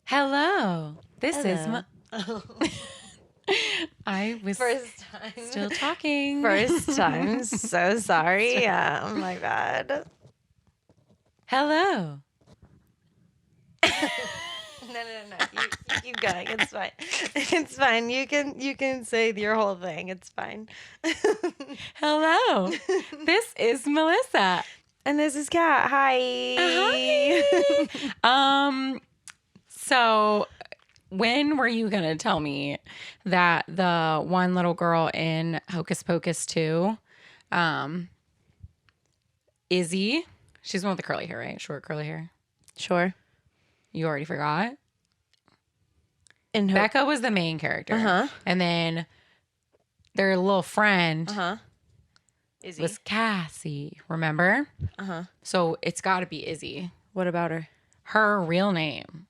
Hello. This is Hello. I was First time. still talking. First time. So sorry. Oh my bad. Hello. No. You keep going. It's fine. It's fine. You can say your whole thing. It's fine. Hello. This is Melissa. And this is Kat. Hi. Hi. So when were you going to tell me that the one little girl in Hocus Pocus 2, Izzy, she's the one with the curly hair, right? Short curly hair. Sure. You already forgot? And Becca was the main character. Uh-huh. And then their little friend Izzy. was Cassie, remember? Uh-huh. So it's got to be Izzy. What about her? Her real name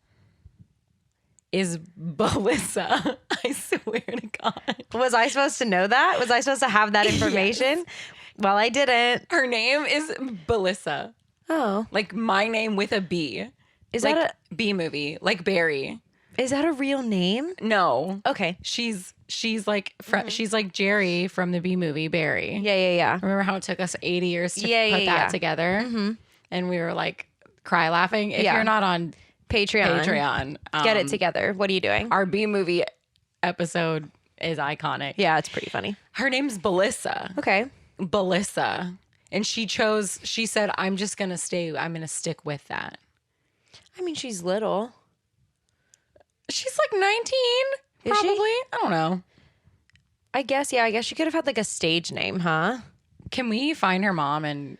is Belissa. I swear to God. Was I supposed to know that? Was I supposed to have that information? Yes. Well, I didn't. Her name is Belissa. Oh. Like my name with a B. Is like that B movie, like Barry. Is that a real name? No. Okay. She's like she's like Jerry from the B movie Barry. Yeah. Remember how it took us 80 years to put Yeah. that together? Mm-hmm. And we were like cry laughing. If you're not on Patreon. Get it together. What are you doing? Our B movie episode is iconic. Yeah, it's pretty funny. Her name's Belissa. Okay. Belissa. And she said, I'm going to stick with that. I mean, she's little. She's like 19, Is probably. she? I don't know. I guess she could have had like a stage name, huh? Can we find her mom and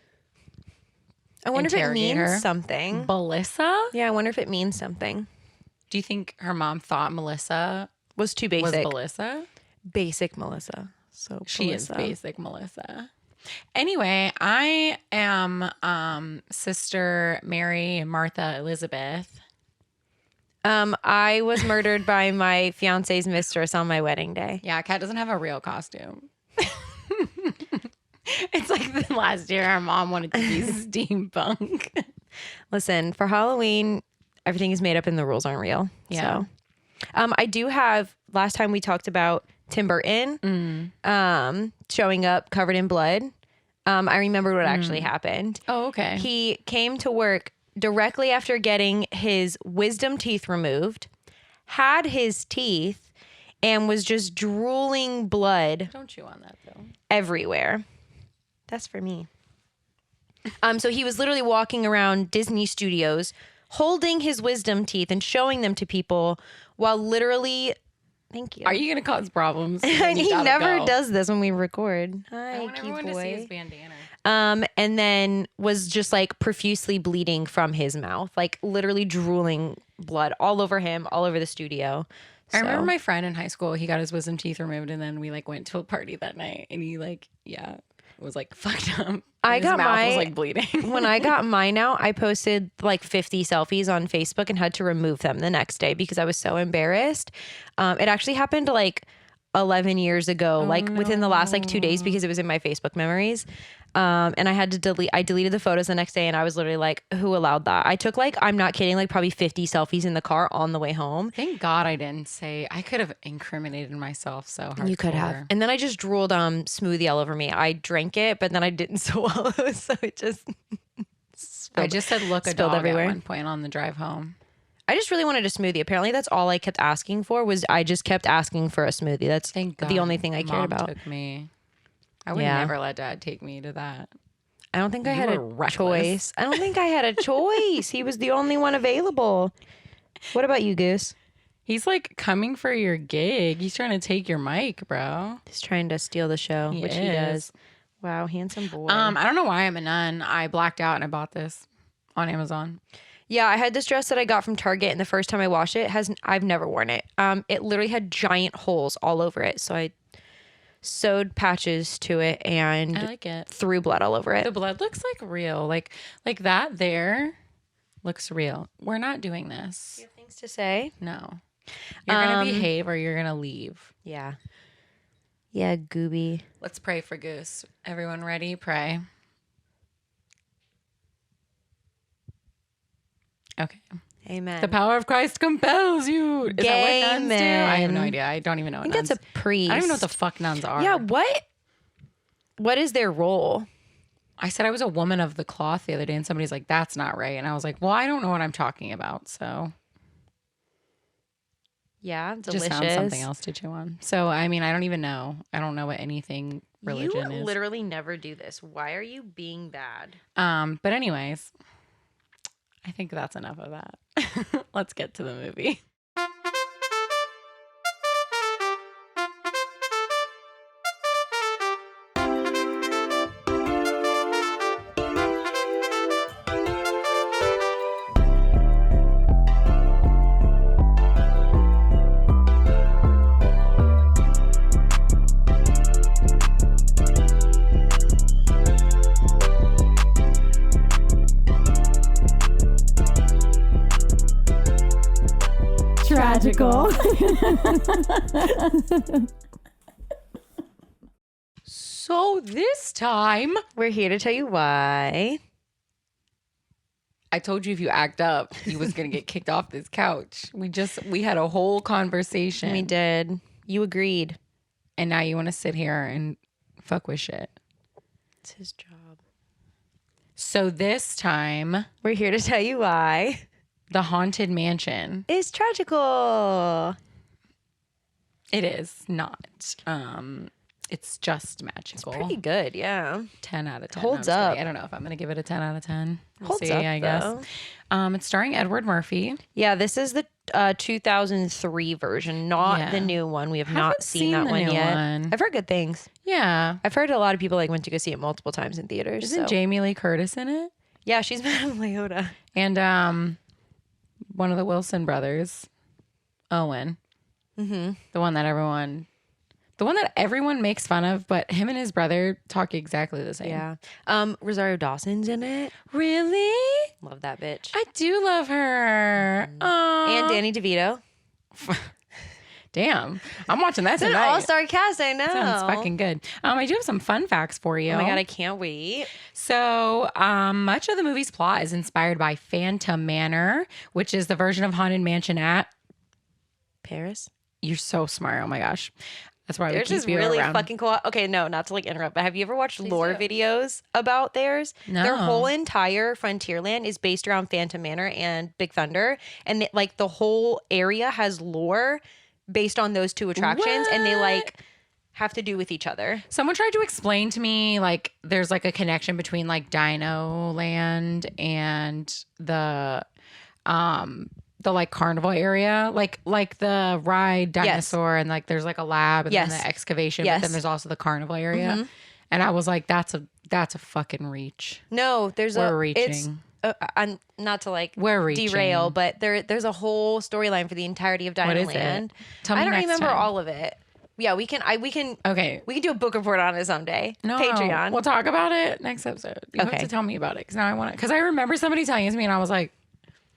I wonder if it interrogate means her? something. Belissa? Yeah, I wonder if it means something. Do you think her mom thought Melissa Was too was basic. Melissa? Basic Melissa. So She is Melissa. basic Melissa. Anyway, I am Sister Mary and Martha Elizabeth. I was murdered by my fiance's mistress on my wedding day. Yeah, Kat doesn't have a real costume. It's like the last year our mom wanted to be steampunk. Listen, for Halloween, everything is made up and the rules aren't real. Yeah. So, I do have, last time we talked about Tim Burton showing up covered in blood. I remember what actually happened. Oh, okay. He came to work directly after getting his wisdom teeth removed, had his teeth, and was just drooling blood Don't chew on that, though. everywhere. That's for me. So he was literally walking around Disney Studios holding his wisdom teeth and showing them to people while literally... Thank you. Are you going to cause problems? And he never does this when we record. Hi, I want cute everyone boy. to see his bandana. And then was just like profusely bleeding from his mouth, like literally drooling blood all over him, all over the studio. I remember my friend in high school, he got his wisdom teeth removed and then we like went to a party that night and he was like fucked up. His mouth was like bleeding. When I got mine out, I posted like 50 selfies on Facebook and had to remove them the next day because I was so embarrassed. It actually happened like 11 years ago, within the last like 2 days because it was in my Facebook memories. And I had to I deleted the photos the next day and I was literally like, who allowed that? I took like, I'm not kidding, like probably 50 selfies in the car on the way home. Thank God I didn't say. I could have incriminated myself so hard. You could have. And then I just drooled smoothie all over me. I drank it, but then I didn't swallow, so it just I just said look a dog everywhere. At one point on the drive home. I just really wanted a smoothie. Apparently that's all I kept asking for I just kept asking for a smoothie. That's the only thing I cared about. Took me. I would never let Dad take me to that. I don't think I had a choice. I don't think I had a choice. He was the only one available. What about you, Goose? He's like coming for your gig. He's trying to take your mic, bro. He's trying to steal the show, which he does. Wow, handsome boy. I don't know why I'm a nun. I blacked out and I bought this on Amazon. Yeah, I had this dress that I got from Target, and the first time I washed it, I've never worn it. It literally had giant holes all over it, so I sewed patches to it and I like it. Threw blood all over it. The blood looks like real, like that there looks real. We're not doing this. You have things to say? No, you're gonna behave or you're gonna leave. Yeah, Gooby. Let's pray for Goose. Everyone ready? Pray. Okay. Amen. The power of Christ compels you. Is that what nuns do? I have no Amen. idea. I don't even know I what think nuns. that's a priest. I don't even know what the fuck nuns are. Yeah, what is their role? I said I was a woman of the cloth the other day, and somebody's like, "That's not right," and I was like, "Well, I don't know what I'm talking about." So Yeah, just delicious. found something else to chew on. So I mean, I don't even know. I don't know what anything religion you is. literally never do this. Why are you being bad? But anyways, I think that's enough of that. Let's get to the movie. Tragical. So this time, We're here to tell you why. I told you if you act up, you was gonna get kicked off this couch. We had a whole conversation. We did. You agreed. And now you want to sit here and fuck with shit. It's his job. So this time, We're here to tell you why. the Haunted Mansion. It's tragical. It is not. It's just magical. Pretty good, yeah. 10 out of 10. Holds No, I'm just up. kidding. I don't know if I'm going to give it a 10 out of 10. We'll Holds see, up, I guess. though. It's starring Edward Murphy. Yeah, this is the 2003 version, not Yeah. the new one. We have Haven't not seen that the one new yet. one. I've heard good things. Yeah. I've heard a lot of people went to go see it multiple times in theaters. Isn't so. Jamie Lee Curtis in it? Yeah, she's Madame Leota. And one of the Wilson brothers, Owen. Mm-hmm. The one that everyone makes fun of, but him and his brother talk exactly the same. Yeah. Rosario Dawson's in it. Really? Love that bitch. I do love her. And Danny DeVito. Damn. I'm watching that It's an tonight. all-star cast, I know. Sounds fucking good. I do have some fun facts for you. Oh my God, I can't wait. So, much of the movie's plot is inspired by Phantom Manor, which is the version of Haunted Mansion at Paris? You're so smart. Oh my gosh. That's why Theirs we is keep you really around. fucking cool. Okay, no, not to interrupt, but have you ever watched lore do. videos about theirs? No. Their whole entire Frontierland is based around Phantom Manor and Big Thunder, and the whole area has lore based on those two attractions, and they What? have to do with each other. Someone tried to explain to me there's a connection between Dino Land and the carnival area, like the ride dinosaur, and there's a lab and then Yes. the excavation, Yes. but then there's also the carnival area. Mhm. And I was like, that's a fucking reach. No, there's We're it's reaching. not to We're reaching. derail, but there's a whole storyline for the entirety of What is Dinoland. it? Tell me I don't next remember time. all of it. Yeah, we can Okay. we can do a book report on it someday. No, Patreon. we'll talk about it next episode. You have Okay. to tell me about it because now I want to. Because I remember somebody telling it to me, and I was like,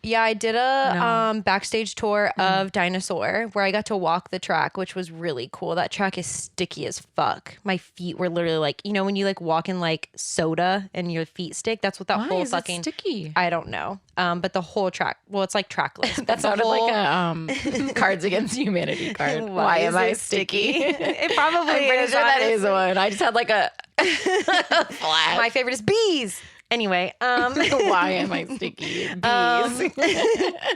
Yeah, I did a No. backstage tour of Dinosaur where I got to walk the track, which was really cool. That track is sticky as fuck. My feet were literally when you walk in soda and your feet stick. That's what that "Why whole is fucking. it sticky?" I don't know. But the whole track. Well, it's trackless. That sounded like a Cards Against Humanity card. Why am I sticky? It probably I'm pretty is. sure that is honestly. one. I just had a flash. My favorite is bees. Anyway, Why am I sticky? Bees.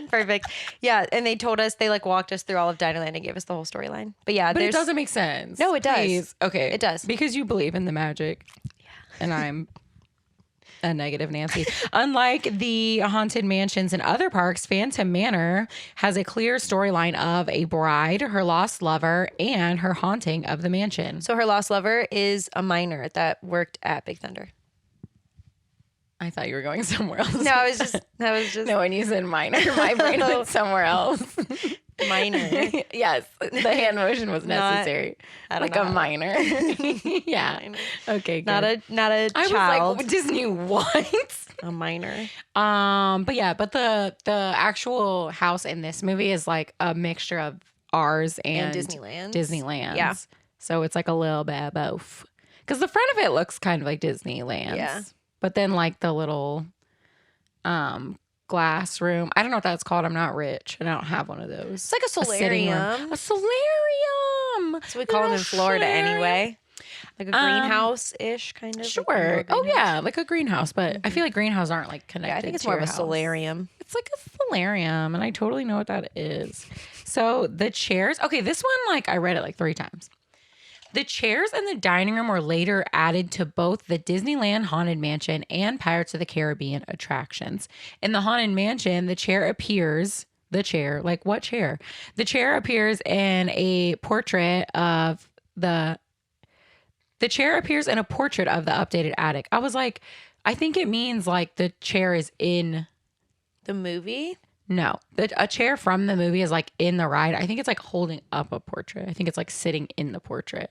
perfect. Yeah, and they told us they walked us through all of Dinoland and gave us the whole storyline. But yeah, But it there's doesn't make sense. No, it does. Please. Okay. It does. Because you believe in the magic. Yeah. And I'm a negative Nancy. Unlike the Haunted Mansions and other parks, Phantom Manor has a clear storyline of a bride, her lost lover, and her haunting of the mansion. So her lost lover is a miner that worked at Big Thunder. I thought you were going somewhere else. No, that was just No, when you said minor, my brain went somewhere else. miner. Yes, the hand motion was necessary. I don't Like know a how- minor. Yeah. Minor. Okay, good. Not a I child. was like, Disney what? A miner. But the actual house in this movie is a mixture of ours and Disneyland's. Disneyland's. Yeah. So it's a little bit of both. Because the front of it looks kind of like Disneyland's. Yeah. But then the little glass room. I don't know what that's called. I'm not rich and I don't have one of those. It's like a sitting room. solarium. A solarium. That's what we call them in Florida anyway. Like a greenhouse-ish kind of. Sure. Like Oh yeah, like a greenhouse. But I feel like greenhouses aren't like connected. Yeah, I think it's to more your of a house. solarium. It's like a solarium, and I totally know what that is. So the chairs. Okay, this one, like I read it like 3 times. The chairs in the dining room were later added to both the Disneyland Haunted Mansion and Pirates of the Caribbean attractions. In the Haunted Mansion, the chair appears. The chair, like what chair? The chair appears in a portrait of the. The chair appears in a portrait of the updated attic. I was like, I think it means like the chair is in the movie. No, a chair from the movie is like in the ride. I think it's like holding up a portrait. I think it's like sitting in the portrait.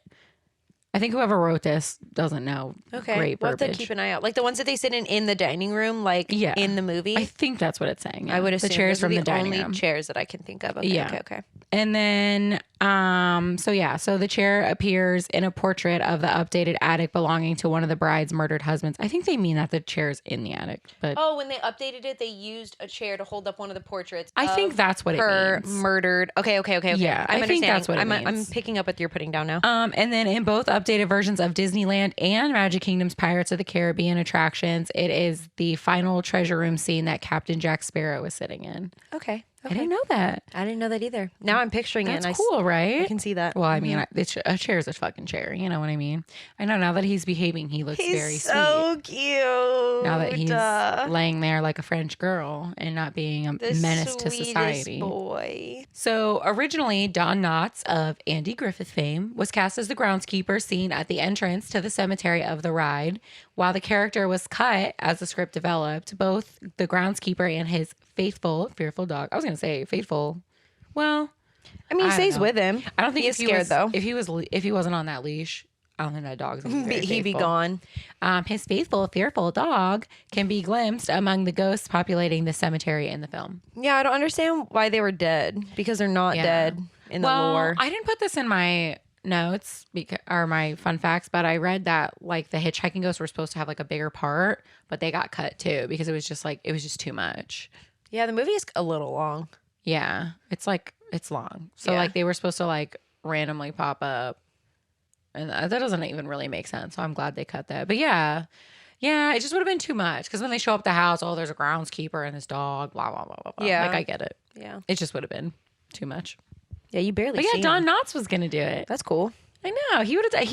I think whoever wrote this doesn't know. Okay. Great We'll verbiage. have to keep an eye out. Like the ones that they sit in the dining room, like in the movie. I think that's what it's saying. Yeah. I would assume the chairs those are from the dining only room. chairs that I can think of. Okay, Yeah. okay. And then, so the chair appears in a portrait of the updated attic belonging to one of the bride's murdered husbands. I think they mean that the chair's in the attic, but Oh, when they updated it, they used a chair to hold up one of the portraits. I think that's what it her means. murdered. Okay. Yeah, I'm I think that's what it I'm means. picking up what you're putting down now. And then in both updated versions of Disneyland and Magic Kingdom's Pirates of the Caribbean attractions, it is the final treasure room scene that Captain Jack Sparrow was sitting in. Okay. I didn't know that. I didn't know that either. Now I'm picturing That's it. And cool, right? I can see that. Well, I mean, a chair is a fucking chair. You know what I mean? I know now that he's behaving, he looks very so sweet. Cute. Now that he's laying there like a French girl and not being a menace to society. Boy. So originally, Don Knotts of Andy Griffith fame was cast as the groundskeeper seen at the entrance to the cemetery of the ride. While the character was cut as the script developed, both the groundskeeper and his faithful, fearful dog. I was going to say faithful. Well, I mean, he stays with him. I don't think he is scared though. If he wasn't on that leash, I don't think that dog's gonna be very He'd be faithful. gone. His faithful, fearful dog can be glimpsed among the ghosts populating the cemetery in the film. Yeah, I don't understand why they were dead because they're not dead in the lore. I didn't put this in my notes or my fun facts, but I read that like the hitchhiking ghosts were supposed to have like a bigger part, but they got cut too because it was just too much. Yeah, the movie is a little long. Yeah, it's long. So like they were supposed to like randomly pop up, and that doesn't even really make sense. So I'm glad they cut that. But yeah, it just would have been too much because when they show up at the house, oh, there's a groundskeeper and this dog, blah blah blah blah blah. Yeah, like I get it. Yeah, it just would have been too much. Yeah, you barely. But yeah, Don Knotts was gonna do it. That's cool. I know he would have.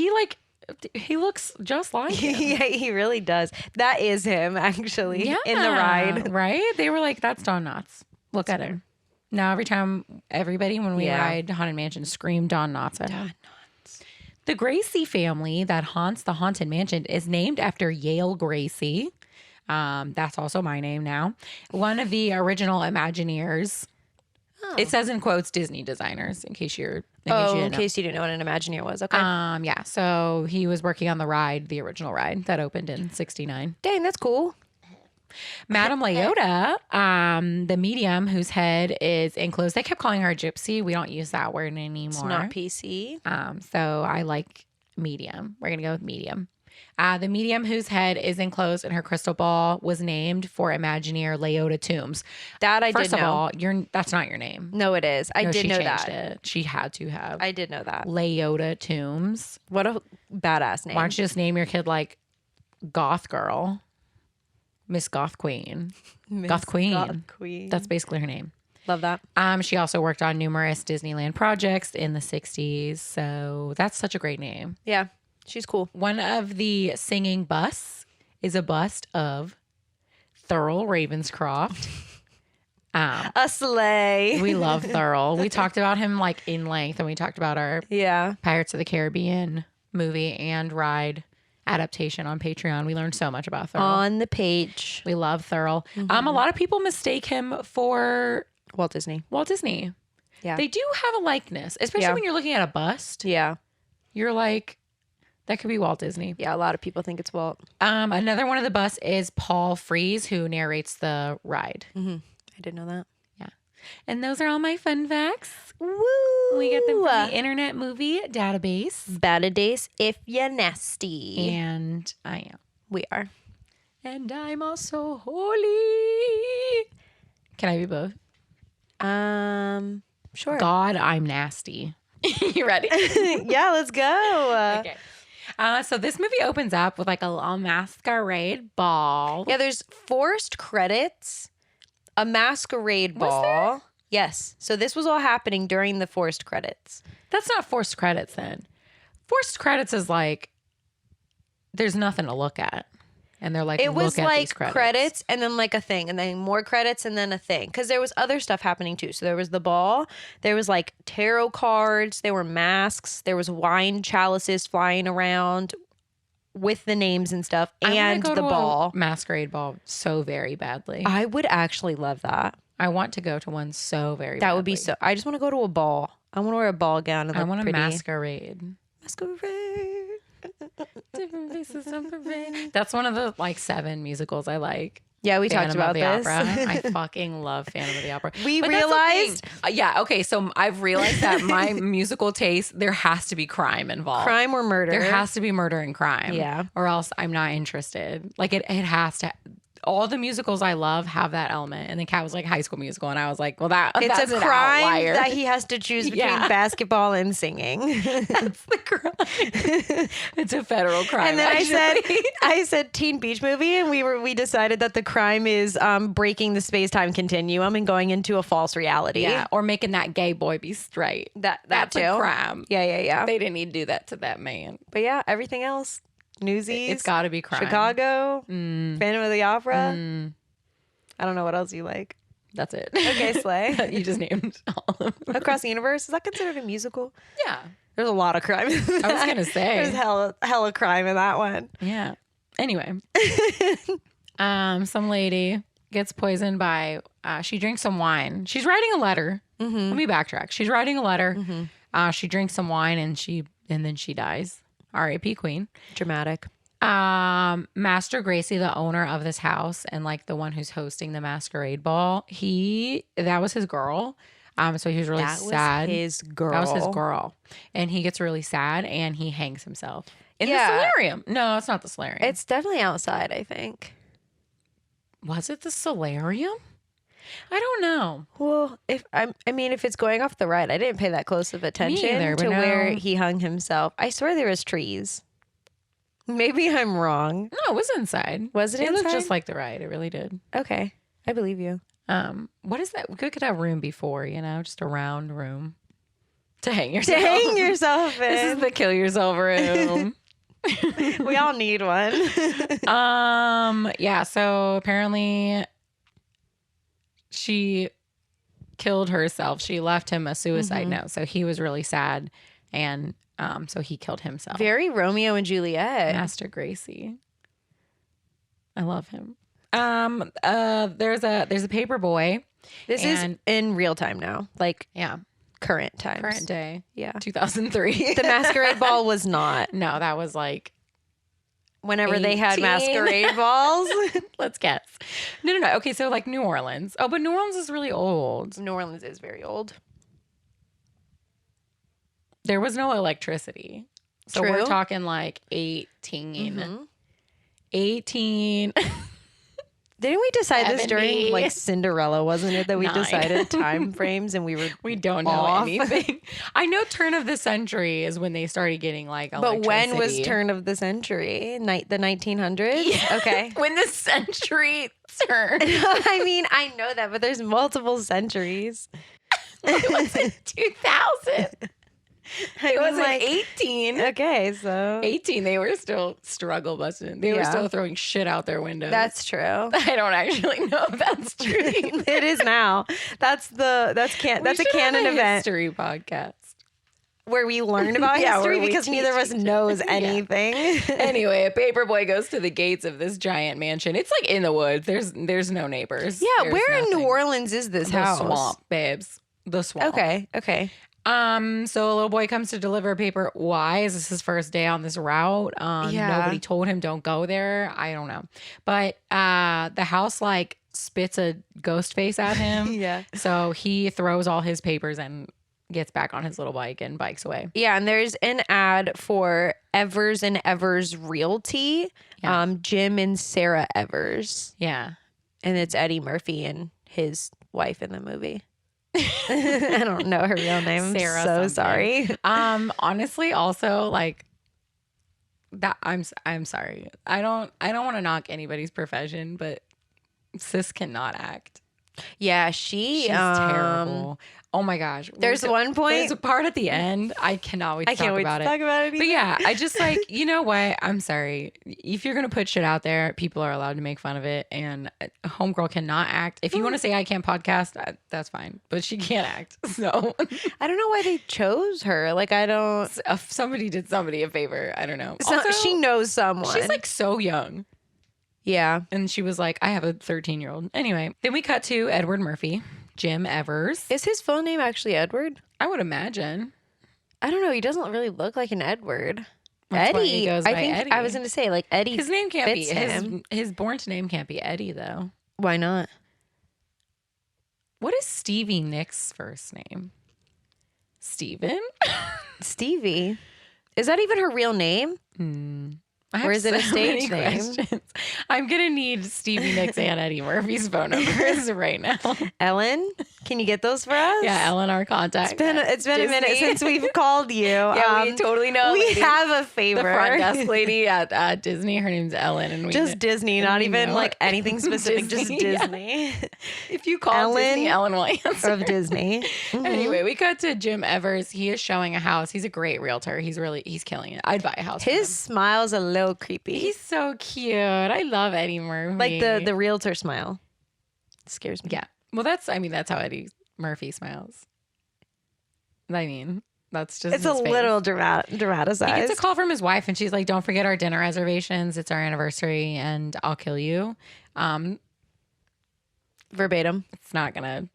He looks just like him. Yeah, he really does. That is him actually. Yeah, in the ride, right? They were like, "That's Don Knotts. Look at him." Now every time, everybody when we ride Haunted Mansion scream Don Knotts at him. The Gracie family that haunts the Haunted Mansion is named after Yale Gracie. That's also my name now. One of the original Imagineers. Oh. It says in quotes Disney designers, in case you didn't know what an Imagineer was. Okay. Yeah. So he was working on the original ride that opened in '69. Dang, that's cool. Madame Leota, the medium whose head is enclosed. They kept calling her a gypsy. We don't use that word anymore. It's not PC. So I like medium. We're gonna go with medium. The medium whose head is enclosed in her crystal ball was named for Imagineer Leota Toombs. That I did know. First of all, that's not your name. No, it is. I did know that. She changed it. She had to have. I did know that. Leota Toombs. What a badass name. Why don't you just name your kid like Goth Girl? Miss Goth Queen. Goth Queen. That's basically her name. Love that. She also worked on numerous Disneyland projects in the 60s. So that's such a great name. Yeah, she's cool. One of the singing busts is a bust of Thurl Ravenscroft. A sleigh. We love Thurl. We talked about him like in length and we talked about our Pirates of the Caribbean movie and ride adaptation on Patreon. We learned so much about Thurl. On the page. We love Thurl. A lot of people mistake him for Walt Disney. Yeah. They do have a likeness, especially when you're looking at a bust. Yeah. You're like, that could be Walt Disney. Yeah, a lot of people think it's Walt. Another one of the busts is Paul Frees, who narrates the ride. Mm-hmm. I didn't know that. Yeah. And those are all my fun facts. Woo! We get them from the Internet Movie Database. Database if you're nasty. And I am. We are. And I'm also holy. Can I be both? Sure. God, I'm nasty. You ready? Yeah, let's go. Okay. So this movie opens up with like a masquerade ball. Yeah, there's forced credits, a masquerade Was ball. Yes. So this was all happening during the forced credits. That's not forced credits then. Forced credits is like there's nothing to look at. And they're like, It was look at like these credits and then like a thing and then more credits and then a thing. Because there was other stuff happening too. So there was the ball. There was like tarot cards. There were masks. There was wine chalices flying around with the names and stuff. I wanna And go the to a ball. masquerade ball so very badly. I would actually love that. I want to go to one so very badly. That would be so. I just want to go to a ball. I want to wear a ball gown and I look want to pretty. masquerade. Masquerade. Different faces on parade. That's one of the like 7 musicals I like. Yeah, we talked about this. Opera. I fucking love Phantom of the Opera. We But that's the realized- thing. Yeah, okay, so I've realized that my musical taste, there has to be crime involved. Crime or murder. There has to be murder and crime. Yeah. Or else I'm not interested. Like it has to. All the musicals I love have that element. And then Kat was like High School Musical. And I was like, well, It's that's a an crime outlier. that he has to choose between Yeah. basketball and singing. That's the crime. It's a federal crime. And then actually. I said Teen Beach Movie, and we decided that the crime is breaking the space time continuum and going into a false reality. Yeah, or making that gay boy be straight. That's too. too. A crime. Yeah. They didn't need to do that to that man. But yeah, everything else, Newsies, It's got to be crime. Chicago, Mm. Phantom of the Opera. Mm. I don't know what else you like. That's it. Okay, Slay. You just named all of them. Across the Universe, is that considered a musical? Yeah. There's a lot of crime. I was gonna say. There's hella crime in that one. Yeah. Anyway, some lady gets poisoned by. She drinks some wine. She's writing a letter. Mm-hmm. Let me backtrack. She's writing a letter. She drinks some wine and then she dies. R.I.P. Queen. Dramatic. Master Gracie, the owner of this house and like the one who's hosting the masquerade ball, that was his girl. So he was really sad. Was his girl. That was his girl. And he gets really sad and he hangs himself in the Yeah. solarium. No, it's not the solarium. It's definitely outside, I think. Was it the solarium? I don't know. Well, if it's going off the ride, I didn't pay that close of attention either, but to where no. he hung himself. I swear there was trees. Maybe I'm wrong. No, it was inside. Was it It looked inside? just like the ride. It really did. Okay, I believe you. What is that? We could get a room before, just a round room to hang To yourself. hang yourself in. This is the kill yourself room. We all need one. Yeah, so apparently she killed herself. She left him a suicide note. So he was really sad and so he killed himself. Very Romeo and Juliet. Master Gracie. I love him. There's a paper boy. This is in real time now, like Yeah. current times. Current day. Yeah. 2003. The masquerade ball was not. No, that was like Whenever they had 18. masquerade balls. let's guess. No. Okay, so like New Orleans. Oh, but New Orleans is really old. New Orleans is very old. There was no electricity. So True. we're talking like 18. Mhm. 18. Didn't we decide this 70. during like Cinderella, wasn't it? That we 9. decided time frames and We don't know off. anything. I know turn of the century is when they started getting like electricity. But when was turn of the century? The 1900s? Yeah. Okay. When the century turned. I mean, I know that, but there's multiple centuries. It was in 2000. It was like 18. Okay, so 18, they were still struggle busting. They were Yeah. still throwing shit out their windows. that's true. I don't actually know if that's true. It is now. That's a canon event History podcast. where we learn about Yeah, history where we because neither of us teach each knows other. Yeah. anything. Anyway, a paper boy goes to the gates of this giant mansion. It's like in the woods. There's no neighbors. Yeah, There's where in New nothing. Orleans is this The house? swamp, babes. The swamp. Okay. So a little boy comes to deliver a paper. Why is this his first day on this route? Yeah. Nobody told him don't go there. I don't know. But the house like spits a ghost face at him. Yeah. So he throws all his papers and gets back on his little bike and bikes away. Yeah, and there's an ad for Evers and Evers Realty, Yeah. Jim and Sarah Evers, Yeah. and it's Eddie Murphy and his wife in the movie. I don't know her real name. Sarah So something. sorry. Honestly, also like that. I'm sorry. I don't want to knock anybody's profession, but sis cannot act. Yeah, She's terrible. Oh my gosh. There's one point. There's a part at the end. I cannot wait to talk about it. But yeah, I just like, you know what? I'm sorry. If you're going to put shit out there, people are allowed to make fun of it. And homegirl cannot act. If you want to say I can't podcast, that's fine. But she can't act. So I don't know why they chose her. Like, I don't. Somebody did somebody a favor. I don't know. So, Also, she knows someone. she's like so young. Yeah. And she was like, I have a 13-year-old. Anyway, then we cut to Edward Murphy, Jim Evers. Is his full name actually Edward? I would imagine. I don't know. He doesn't really look like an Edward. That's why Eddie. he goes by I think Eddie. I was going to say, like, Eddie. His name can't be fits him. his born name can't be Eddie though. Why not? What is Stevie Nicks' first name? Steven? Stevie. Is that even her real name? Or is it a stage name? Questions. I'm gonna need Stevie Nicks and Eddie Murphy's phone numbers right now. Ellen, can you get those for us? Yeah, Ellen, our contact. It's been a minute since we've called you. Yeah, we totally know. We lady. have a favor. The front desk lady at Disney. Her name's Ellen, and we just Disney, not we even know like her. anything specific. Disney, just yeah. Disney. If you call Ellen Disney, Ellen will answer. of Disney. Mhm. Anyway, we cut to Jim Evers. He is showing a house. He's a great realtor. He's killing it. I'd buy a house. His smile's a little creepy. He's so cute. I love Eddie Murphy. like the realtor smile. Scares me. Yeah. Well, that's how Eddie Murphy smiles. I mean, that's just It's a his face. little dramatized. He gets a call from his wife, and she's like, "Don't forget our dinner reservations. It's our anniversary, and I'll kill you." Verbatim. It's not gonna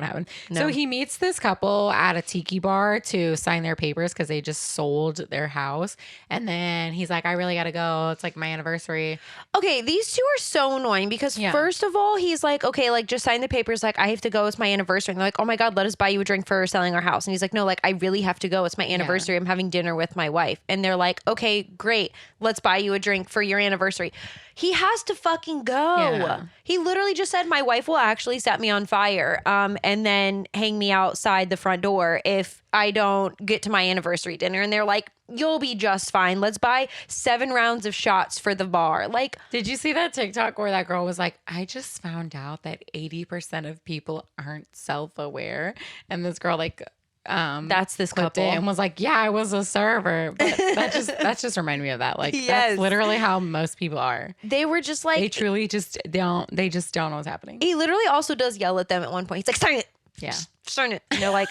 happen. No. So he meets this couple at a tiki bar to sign their papers because they just sold their house. And then he's like, I really gotta go. It's like my anniversary. Okay, these two are so annoying because Yeah. first of all, he's like, okay, like just sign the papers. Like, I have to go. It's my anniversary. And they're like, oh my God, let us buy you a drink for selling our house. And he's like, no, like I really have to go. It's my anniversary. I'm having dinner with my wife. And they're like, okay, great. Let's buy you a drink for your anniversary. He has to fucking go. Yeah. He literally just said, my wife will actually set me on fire and then hang me outside the front door if I don't get to my anniversary dinner. And they're like, you'll be just fine. Let's buy 7 rounds of shots for the bar. Like, Did you see that TikTok where that girl was like, I just found out that 80% of people aren't self-aware. And this girl like that's this clipped it couple. and was like, yeah, I was a server. But that just reminded me of that. Like Yes. that's literally how most people are. They were just like, They truly just don't know what's happening. he literally also does yell at them at one point. He's like, sign it. Yeah. Sign it. And they're like,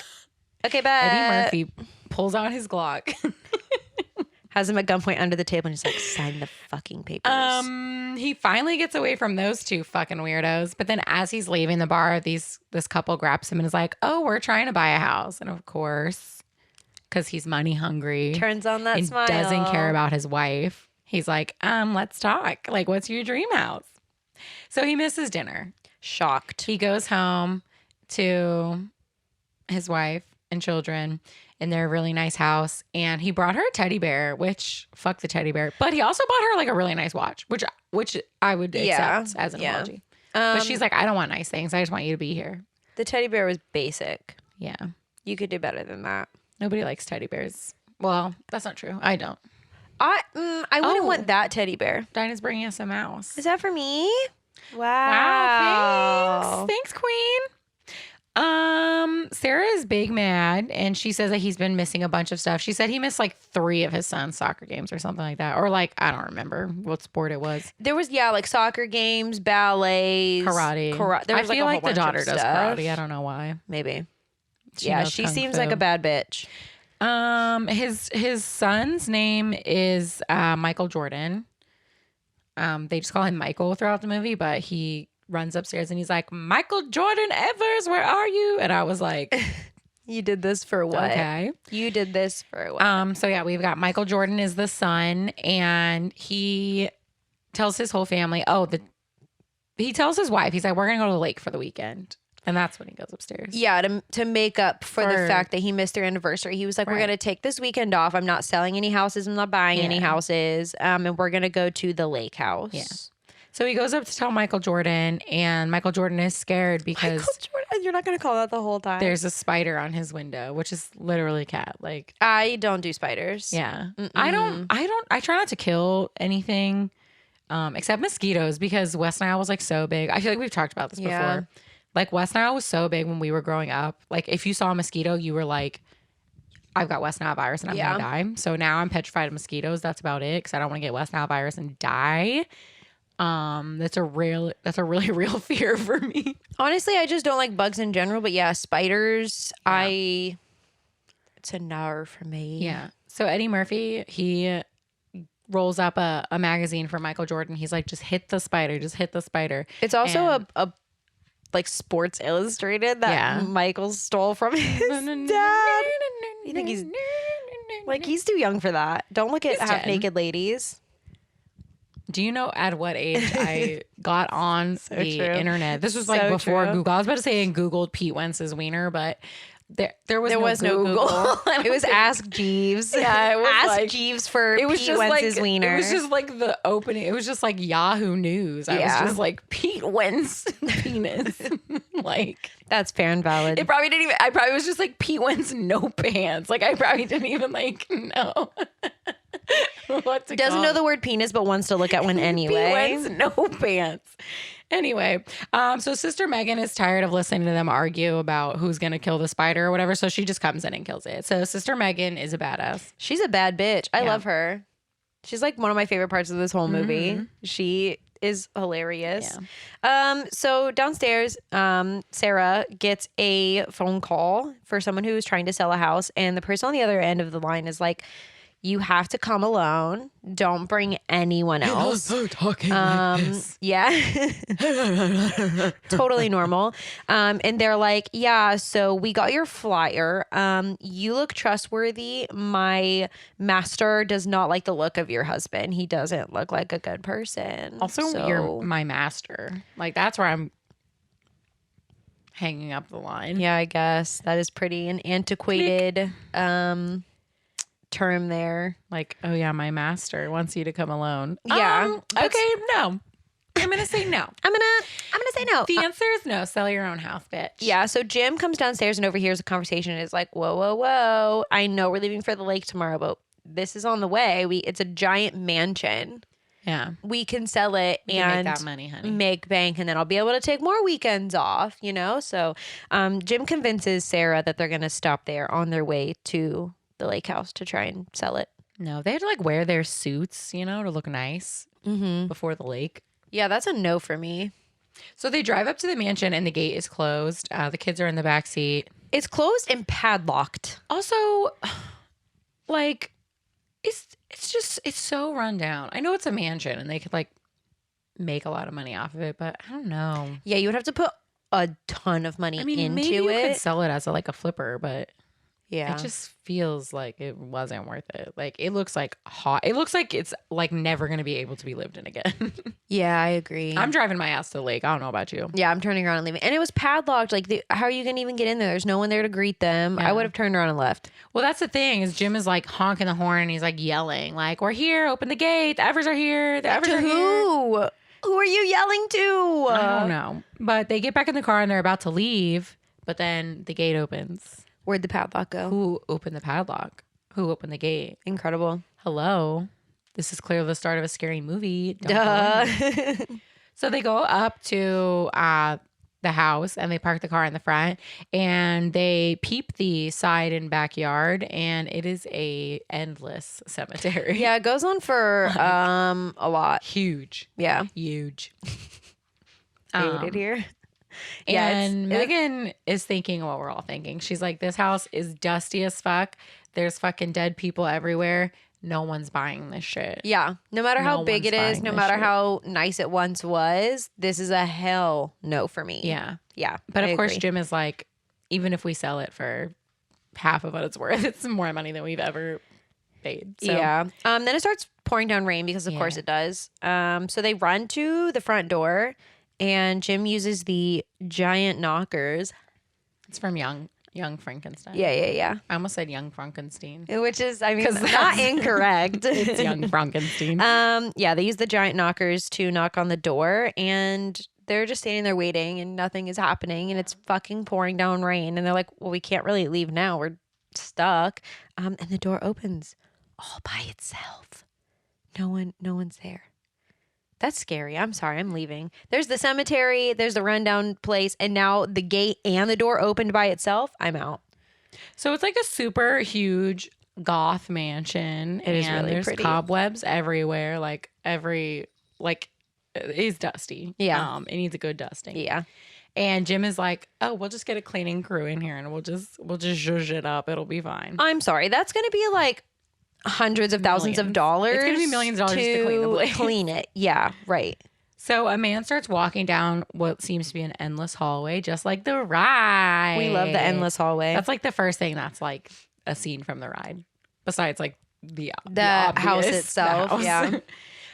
okay, bye. Eddie Murphy pulls out his Glock. Has him at gunpoint under the table and he's like, sign the fucking papers. He finally gets away from those two fucking weirdos. But then as he's leaving the bar, this couple grabs him and is like, oh, we're trying to buy a house. And of course, because he's money hungry. Turns on that and smile. doesn't care about his wife. He's like, let's talk. Like, what's your dream house? So he misses dinner. Shocked. He goes home to his wife and children in their really nice house. And he brought her a teddy bear, which fuck the teddy bear. But he also bought her like a really nice watch, which I would accept as an apology. But she's like, I don't want nice things. I just want you to be here. The teddy bear was basic. Yeah. You could do better than that. Nobody likes teddy bears. Well, that's not true. I don't. I wouldn't want that teddy bear. Dinah's bringing us a mouse. Is that for me? Wow. Wow, thanks Queen. Sarah is big mad and she says that he's been missing a bunch of stuff. She said he missed like 3 of his son's soccer games or something like that. Or like, I don't remember what sport it was. There was, like soccer games, ballets, Karate. There was I feel a like whole the bunch daughter of does stuff. karate. I don't know why. Maybe. She knows she kung seems fu. like a bad bitch. His son's name is Michael Jordan. They just call him Michael throughout the movie, but he runs upstairs and he's like, Michael Jordan Evers, where are you? And I was like, You did this for what? okay. You did this for what? So yeah, we've got Michael Jordan is the son, and he tells his whole family, he tells his wife, he's like, we're gonna go to the lake for the weekend. And that's when he goes upstairs. Yeah, to make up for the fact that he missed their anniversary. He was like, we're Right. going to take this weekend off. I'm not selling any houses. I'm not buying any houses. And we're going to go to the lake house. Yeah. So he goes up to tell Michael Jordan, and Michael Jordan is scared because Michael Jordan, you're not going to call that the whole time. there's a spider on his window, which is literally a cat. Like, I don't do spiders. yeah. I try not to kill anything except mosquitoes, because West Nile was like so big. I feel like we've talked about this Yeah. before. Like, West Nile was so big when we were growing up. Like, if you saw a mosquito, you were like, I've got West Nile virus and I'm gonna die. So now I'm petrified of mosquitoes. That's about it, because I don't want to get West Nile virus and die. That's a really real fear for me. Honestly, I just don't like bugs in general. But yeah, spiders, it's a no for me. Yeah. So Eddie Murphy, he rolls up a magazine for Michael Jordan. He's like, just hit the spider, just hit the spider. It's also a like Sports Illustrated that Michael stole from his dad. You think he's like, he's too young for that? Don't look at half naked ladies. Do you know at what age I got on the internet? This was like So before true. Google. I was about to say and Googled Pete Wentz's wiener, but there was no Google. It was Ask Jeeves. Yeah, it was Ask like, Jeeves for it was Pete just Wentz's like wiener. It was just like the opening. It was just like Yahoo News. I was just like, Pete Wentz penis. Like, that's fair and valid. it probably didn't even. I probably was just like, Pete Wentz no pants. Like, I probably didn't even like know. What to Doesn't call know it. the word penis, but wants to look at one anyway. Pete Wentz no pants. Anyway, so Sister Megan is tired of listening to them argue about who's gonna kill the spider or whatever, so she just comes in and kills it. So Sister Megan is a badass. She's a bad bitch. I love her. She's like one of my favorite parts of this whole movie. She is hilarious. So downstairs, Sarah gets a phone call for someone who is trying to sell a house, and the person on the other end of the line is like, you have to come alone. Don't bring anyone else. Talking like this. Yeah. Totally normal. And they're like, yeah, so we got your flyer. You look trustworthy. My master does not like the look of your husband. He doesn't look like a good person. Also, you're my master. Like, that's where I'm hanging up the line. Yeah, I guess that is pretty an antiquated term there. Like, oh yeah, my master wants you to come alone. Yeah. Okay, no. I'm gonna say no. I'm gonna say no. The answer is no. Sell your own house, bitch. Yeah, so Jim comes downstairs and overhears a conversation and is like, whoa, whoa, whoa. I know we're leaving for the lake tomorrow, but this is on the way. It's a giant mansion. Yeah. We can sell it and make that money, honey. make bank, and then I'll be able to take more weekends off, you know? So Jim convinces Sarah that they're going to stop there on their way to the lake house to try and sell it. No, they had to like wear their suits, you know, to look nice before the lake. Yeah, that's a no for me. So they drive up to the mansion and the gate is closed. The kids are in the back seat. It's closed and padlocked. Also, like, it's so run down. I know it's a mansion and they could like make a lot of money off of it, but I don't know. Yeah, you would have to put a ton of money into maybe you it. could sell it as like a flipper, but Yeah. it just feels like it wasn't worth it. Like, it looks like hot. It looks like it's like never going to be able to be lived in again. Yeah, I agree. I'm driving my ass to the lake. I don't know about you. Yeah, I'm turning around and leaving. And it was padlocked. Like, how are you going to even get in there? There's no one there to greet them. Yeah. I would have turned around and left. Well, that's the thing is Jim is like honking the horn and he's like yelling like, we're here, open the gate. The Evers are here. The Evers To are here. who? Who are you yelling to? I don't know. But they get back in the car and they're about to leave, but then the gate opens. Where'd the padlock go? Who opened the padlock? Who opened the gate? Incredible. Hello. This is clearly the start of a scary movie. Don't Duh. believe it. So they go up to the house and they park the car in the front and they peep the side and backyard and it is a endless cemetery. Yeah, it goes on for a lot. Huge. Yeah. Huge. Hate it here. Yeah, And Megan is thinking what we're all thinking. She's like, this house is dusty as fuck. There's fucking dead people everywhere. No one's buying this shit. Yeah. No matter how No big one's it is, buying no this matter shit. how nice it once was, this is a hell no for me. Yeah. Yeah. But I of course, agree. Jim is like, even if we sell it for half of what it's worth, it's more money than we've ever paid. So, Yeah. Then it starts pouring down rain because of course it does. So they run to the front door and Jim uses the giant knockers. it's from Young Young Frankenstein. Yeah. I almost said Young Frankenstein. Which is, I mean, not incorrect. It's Young Frankenstein. Yeah, they use the giant knockers to knock on the door, and they're just standing there waiting, and nothing is happening, and it's fucking pouring down rain. And they're like, well, we can't really leave now. We're stuck. And the door opens all by itself. No one's there. That's scary. I'm sorry. I'm leaving. There's the cemetery. There's the rundown place. And now the gate and the door opened by itself. I'm out. So it's like a super huge goth mansion. It is really there's pretty. cobwebs everywhere. It's dusty. Yeah. It needs a good dusting. Yeah. And Jim is like, oh, we'll just get a cleaning crew in here and we'll just zhuzh it up. It'll be fine. I'm sorry. That's going to be like hundreds of thousands of dollars. It's going to be millions of dollars to clean the place. Clean it. Yeah. Right. So a man starts walking down what seems to be an endless hallway, just like the ride. We love the endless hallway. That's like the first thing that's like a scene from the ride. Besides like the house obvious, itself. the house. Yeah.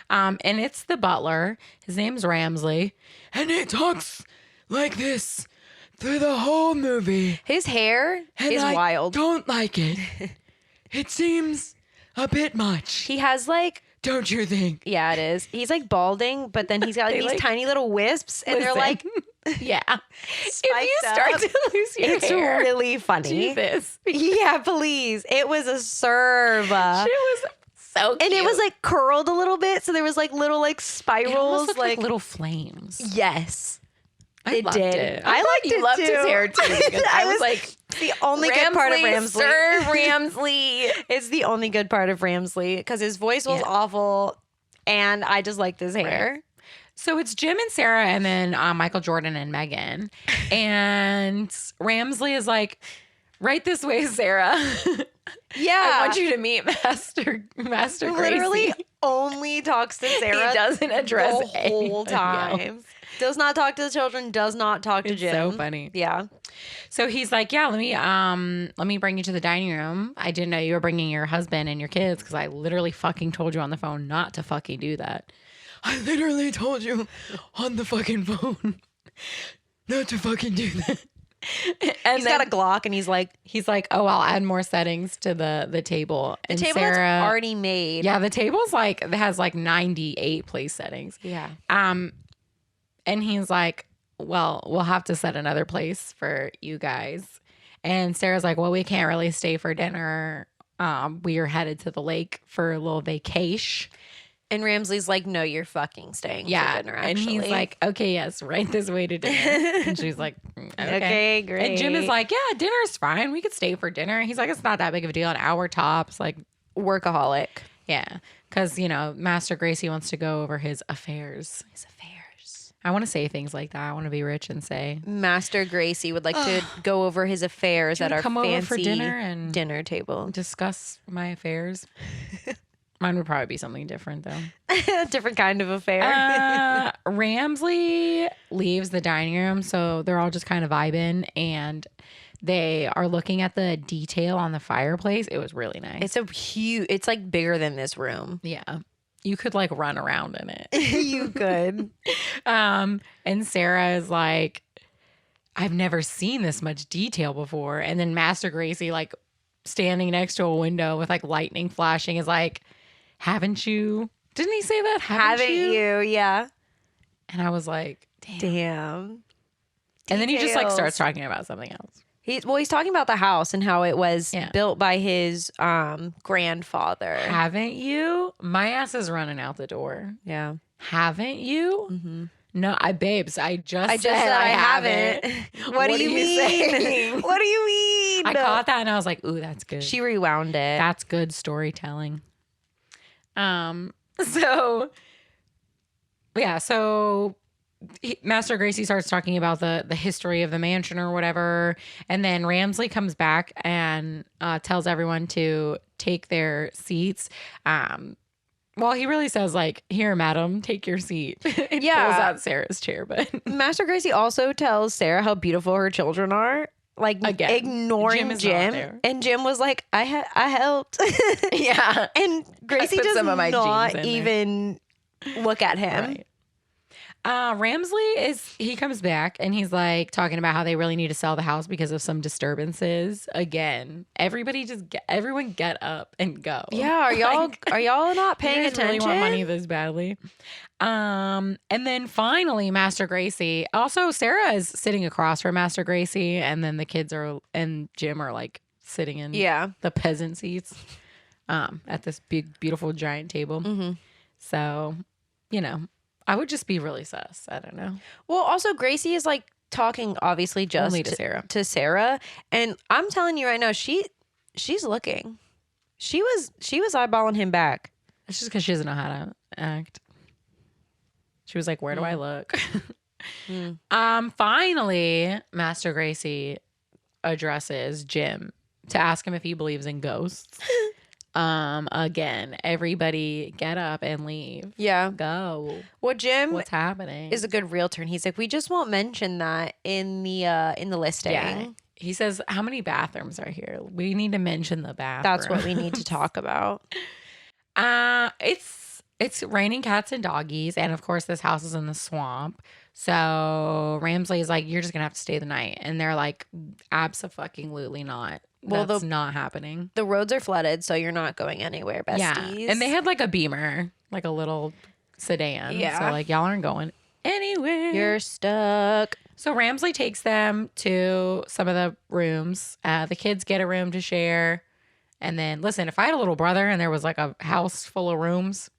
And it's the butler. His name's Ramsley. And he talks like this through the whole movie. His hair is wild. Don't like it. It seems a bit much. He has like, don't you think? yeah, it is. He's like balding, but then he's got like these tiny little wisps, and they're like, yeah. If you spiked start up. to lose your It's hair, really funny. do this. Yeah, please. It was a serve. It was so cute. And it was like curled a little bit, so there was like little like It spirals, almost looked like little flames. yes. I It loved did. it. I liked you it loved too. his hair too. Because I was like, the only good part of Ramsley. Sir Ramsley. It's the only good part of Ramsley because his voice was Yeah. awful, and I just liked his hair. Right. So it's Jim and Sarah, and then Michael Jordan and Megan, and Ramsley is like, right this way, Sarah. Yeah, I want you to meet Master Gracie. literally only talks to Sarah. He dodoesn't address the whole anybody else. time. Does not talk to the children. Does not talk to It's Jim. so funny. Yeah. So he's like, yeah, let me bring you to the dining room. I didn't know you were bringing your husband and your kids because I literally fucking told you on the phone not to fucking do that. I literally told you on the fucking phone not to fucking do that. And He's got a Glock, and he's like, oh, I'll add more settings to the table. the And table Sarah, that's already made. yeah, the table's like, it has like 98 place settings. Yeah. And he's like, well, we'll have to set another place for you guys. And Sarah's like, well, we can't really stay for dinner. We are headed to the lake for a little vacation. And Ramsley's like, no, you're fucking staying for dinner, actually. And he's like, okay, yes, right this way to dinner. And she's like, okay. Okay, great. And Jim is like, yeah, dinner's fine. We could stay for dinner. He's like, it's not that big of a deal. An hour tops. Like, workaholic. yeah. Because, Master Gracie wants to go over his affairs. I want to say things like that. I want to be rich and say, Master Gracie would like to go over his affairs at our come over fancy for dinner and dinner table. discuss my affairs. Mine would probably be something different, though. Different kind of affair. Ramsley leaves the dining room, so they're all just kind of vibing, and they are looking at the detail on the fireplace. It was really nice. It's like bigger than this room. Yeah. You could like run around in it. You could. And Sarah is like, I've never seen this much detail before. And then Master Gracie, like standing next to a window with like lightning flashing, is like, haven't you? Didn't he say that? Haven't you? Yeah. And I was like, Damn. And then he just like Details. starts talking about something else. He's talking about the house and how it was built by his grandfather. Haven't you? My ass is running out the door. Yeah. Haven't you? Mm-hmm. No, babes, I just said I haven't. What do you mean? saying? What do you mean? I caught that and I was like, ooh, that's good. She rewound it. That's good storytelling. So Master Gracie starts talking about the history of the mansion or whatever, and then Ramsley comes back and tells everyone to take their seats. Well, he really says like, "Here, madam, take your seat." It pulls out Sarah's chair, but Master Gracie also tells Sarah how beautiful her children are. Like again, ignoring Jim, and Jim was like, I helped. Yeah, and Gracie put does some of my not jeans in even look at him. Right. He comes back and he's like talking about how they really need to sell the house because of some disturbances. Again, everyone get up and go. Yeah, are y'all not paying you guys attention? really want money this badly. And then finally, Master Gracie. Also, Sarah is sitting across from Master Gracie, and then the kids and Jim are like sitting in the peasant seats at this big, beautiful, giant table. Mm-hmm. So, I would just be really sus. I don't know. Well, also Gracie is like talking obviously just Only to Sarah. To Sarah, and I'm telling you right now, she's looking. She was eyeballing him back. It's just because she doesn't know how to act. She was like, "Where do I look?" Finally, Master Gracie addresses Jim to ask him if he believes in ghosts. Again, everybody get up and leave. Yeah. Go. Well, Jim, what's happening? Is a good realtor, and he's like, we just won't mention that in the listing. Yeah. He says, how many bathrooms are here? We need to mention the bathroom. That's what we need to talk about. It's raining cats and doggies, and of course this house is in the swamp. So Ramsley is like, you're just gonna have to stay the night, and they're like, abso-fucking-lutely not. Well, that's not happening. The roads are flooded, so you're not going anywhere, besties. Yeah, and they had like a Beamer, like a little sedan. Yeah. So like y'all aren't going anywhere. You're stuck. So Ramsley takes them to some of the rooms. The kids get a room to share. And then, listen, if I had a little brother and there was like a house full of rooms,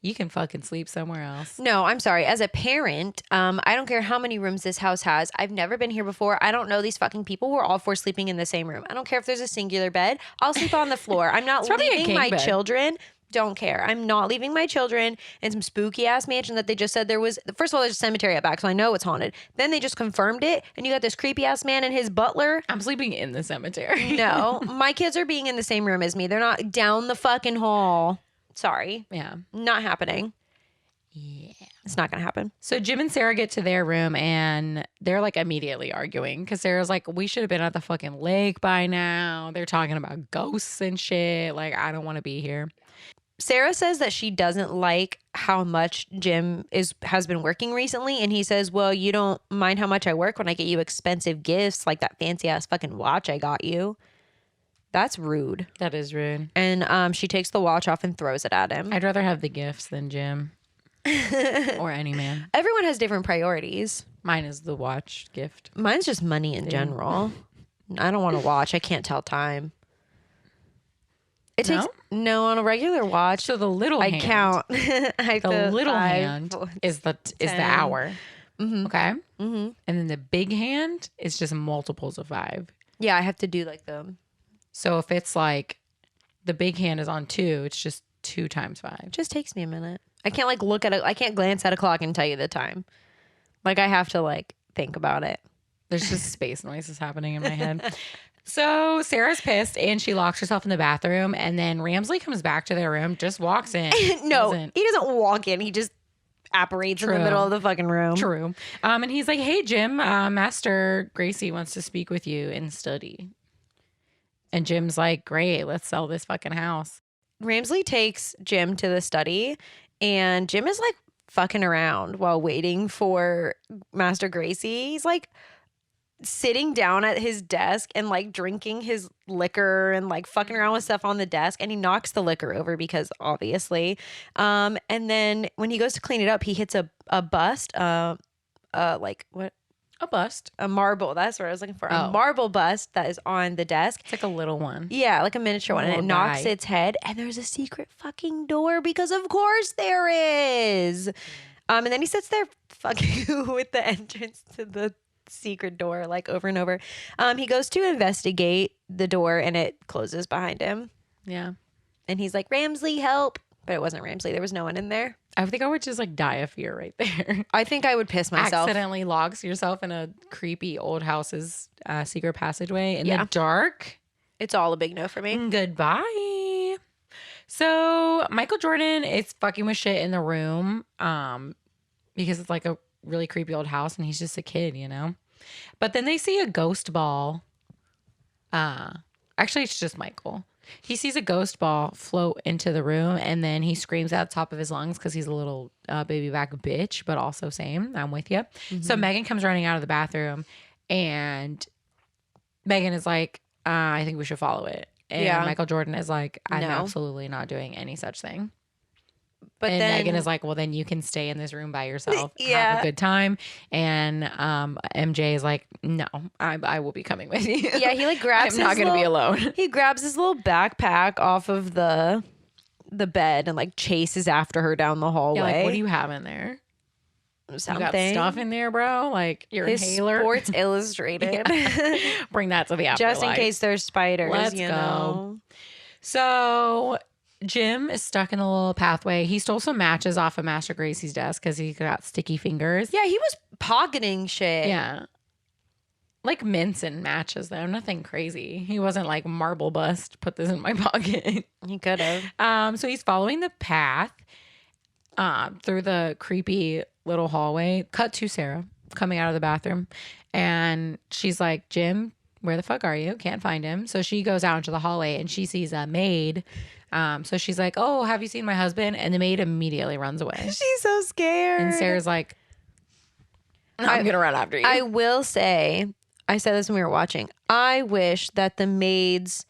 you can fucking sleep somewhere else. No, I'm sorry. As a parent, I don't care how many rooms this house has. I've never been here before. I don't know these fucking people. We're all for sleeping in the same room. I don't care if there's a singular bed. I'll sleep on the floor. I'm not leaving my children. Don't care. I'm not leaving my children in some spooky ass mansion that they just said there was. First of all, there's a cemetery out back, so I know it's haunted. Then they just confirmed it, and you got this creepy ass man and his butler. I'm sleeping in the cemetery. No, my kids are being in the same room as me. They're not down the fucking hall. Sorry. Yeah. Not happening. Yeah. It's not going to happen. So Jim and Sarah get to their room and they're like immediately arguing because Sarah's like, we should have been at the fucking lake by now. They're talking about ghosts and shit. Like, I don't want to be here. Sarah says that she doesn't like how much Jim has been working recently. And he says, well, you don't mind how much I work when I get you expensive gifts like that fancy ass fucking watch I got you. That's rude. That is rude. And she takes the watch off and throws it at him. I'd rather have the gifts than Jim or any man. Everyone has different priorities. Mine is the watch gift. Mine's just money in general. I don't want to watch. I can't tell time. It takes no on a regular watch. So the little hand, count. The little hand is the hour. Mm-hmm. Okay. Mm-hmm. And then the big hand is just multiples of 5. Yeah, I have to do like the. So if it's like the big hand is on 2, it's just 2 times 5. It just takes me a minute. I can't like look at it. I can't glance at a clock and tell you the time. Like I have to like think about it. There's just space noises happening in my head. So Sarah's pissed and she locks herself in the bathroom, and then Ramsley comes back to their room, just walks in. No, he doesn't walk in. He just apparates in the middle of the fucking room. True. And he's like, hey, Jim, Master Gracie wants to speak with you in study. And Jim's like, great, let's sell this fucking house. Ramsley takes Jim to the study, and Jim is like fucking around while waiting for Master Gracie. He's like sitting down at his desk and like drinking his liquor and like fucking around with stuff on the desk, and he knocks the liquor over because obviously. And then when he goes to clean it up, he hits a bust. Like what? A bust. A marble. That's what I was looking for. A marble bust that is on the desk. It's like a little one. Yeah, like a miniature one. And it knocks its head. And there's a secret fucking door because of course there is. And then he sits there fucking with the entrance to the secret door like over and over. He goes to investigate the door and it closes behind him. Yeah. And he's like, Ramsley, help. But it wasn't Ramsley. There was no one in there. I think I would just like die of fear right there. I think I would piss myself. Accidentally locks yourself in a creepy old house's secret passageway in the dark. It's all a big no for me. Goodbye. So Michael Jordan is fucking with shit in the room because it's like a really creepy old house and he's just a kid, you know? But then they see a ghost ball Actually, it's just Michael. He sees a ghost ball float into the room, and then he screams at the top of his lungs because he's a little baby back bitch, but also same. I'm with you. So Megan comes running out of the bathroom, and Megan is like, I think we should follow it. And Michael Jordan is like, I'm absolutely not doing any such thing. But then Megan is like, well, then you can stay in this room by yourself, have a good time. And MJ is like, no, I will be coming with you. Yeah, he like grabs. I'm not going to be alone. He grabs his little backpack off of the bed and like chases after her down the hallway. Yeah, like, what do you have in there? Something. You got stuff in there, bro? Like your inhaler? Sports Illustrated. Bring that to the afterlife. Just in case there's spiders. Let's you go. know? So Jim is stuck in a little pathway. He stole some matches off of Master Gracie's desk because he got sticky fingers. Yeah, he was pocketing shit. Yeah. Like mints and matches, though. Nothing crazy. He wasn't like marble bust. Put this in my pocket. He could have. So he's following the path through the creepy little hallway. Cut to Sarah coming out of the bathroom. And she's like, Jim, where the fuck are you? Can't find him. So she goes out into the hallway and she sees a maid. So she's like, oh, have you seen my husband? And the maid immediately runs away. She's so scared. And Sarah's like, I'm going to run after you. I will say, I said this when we were watching, I wish that the maid's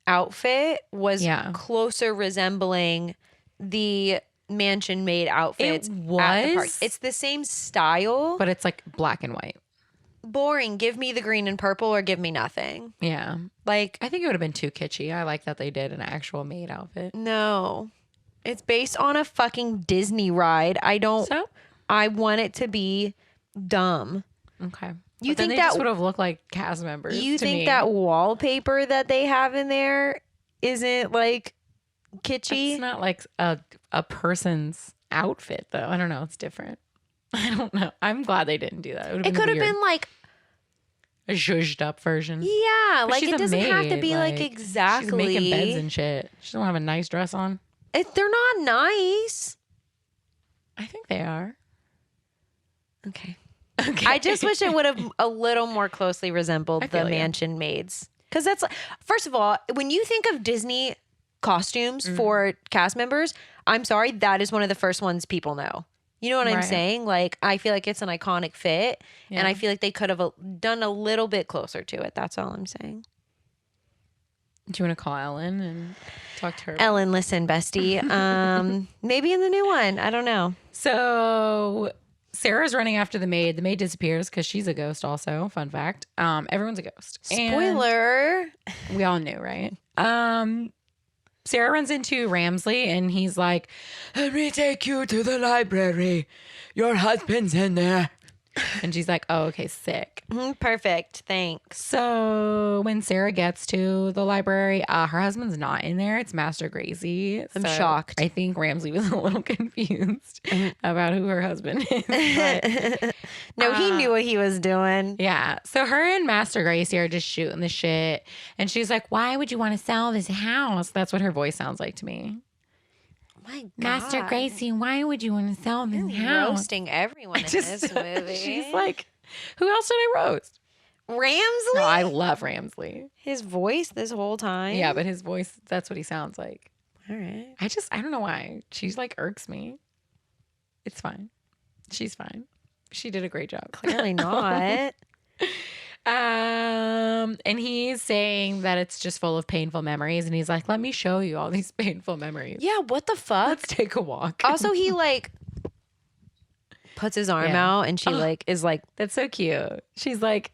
outfit was closer resembling the mansion maid outfits at the park. It's the same style. But it's like black and white. Boring. Give me the green and purple or give me nothing. Yeah. Like, I think it would have been too kitschy. I like that they did an actual maid outfit. No. It's based on a fucking Disney ride. I want it to be dumb. Okay. You think they that just would have looked like cast members? You think that wallpaper that they have in there isn't like kitschy? It's not like a person's outfit though. I don't know. It's different. I don't know. I'm glad they didn't do that. It could have been like a zhuzhed up version. Yeah, but like it doesn't have to be like exactly. She's making beds and shit. She don't have a nice dress on. They're not nice. I think they are. Okay. I just wish it would have a little more closely resembled the mansion maids. Because that's like, first of all, when you think of Disney costumes for cast members, I'm sorry, that is one of the first ones people know. You know what I'm saying? Like, I feel like it's an iconic fit, and I feel like they could have done a little bit closer to it. That's all I'm saying. Do you want to call Ellen and talk to her? Ellen, listen, bestie. Maybe in the new one. I don't know. So Sarah's running after the maid. The maid disappears because she's a ghost also. Fun fact. Everyone's a ghost. Spoiler. And we all knew, right? Sarah runs into Ramsley and he's like, let me take you to the library. Your husband's in there. And she's like, oh, okay, sick. Perfect. Thanks. So when Sarah gets to the library, her husband's not in there. It's Master Gracie. I'm shocked. I think Ramsley was a little confused about who her husband is. But, no, he knew what he was doing. Yeah. So her and Master Gracie are just shooting the shit. And she's like, why would you want to sell this house? That's what her voice sounds like to me. My God. Master Gracie, why would you want to sell this house? Roasting everyone in this movie. She's like, who else did I roast? Ramsley? No, I love Ramsley. His voice this whole time? Yeah, but his voice, that's what he sounds like. All right. I don't know why. She's like irks me. It's fine. She's fine. She did a great job. Clearly not. And he's saying that it's just full of painful memories, and he's like, let me show you all these painful memories. Yeah, what the fuck? Let's take a walk. Also, he like puts his arm out and she like is like, that's so cute. She's like,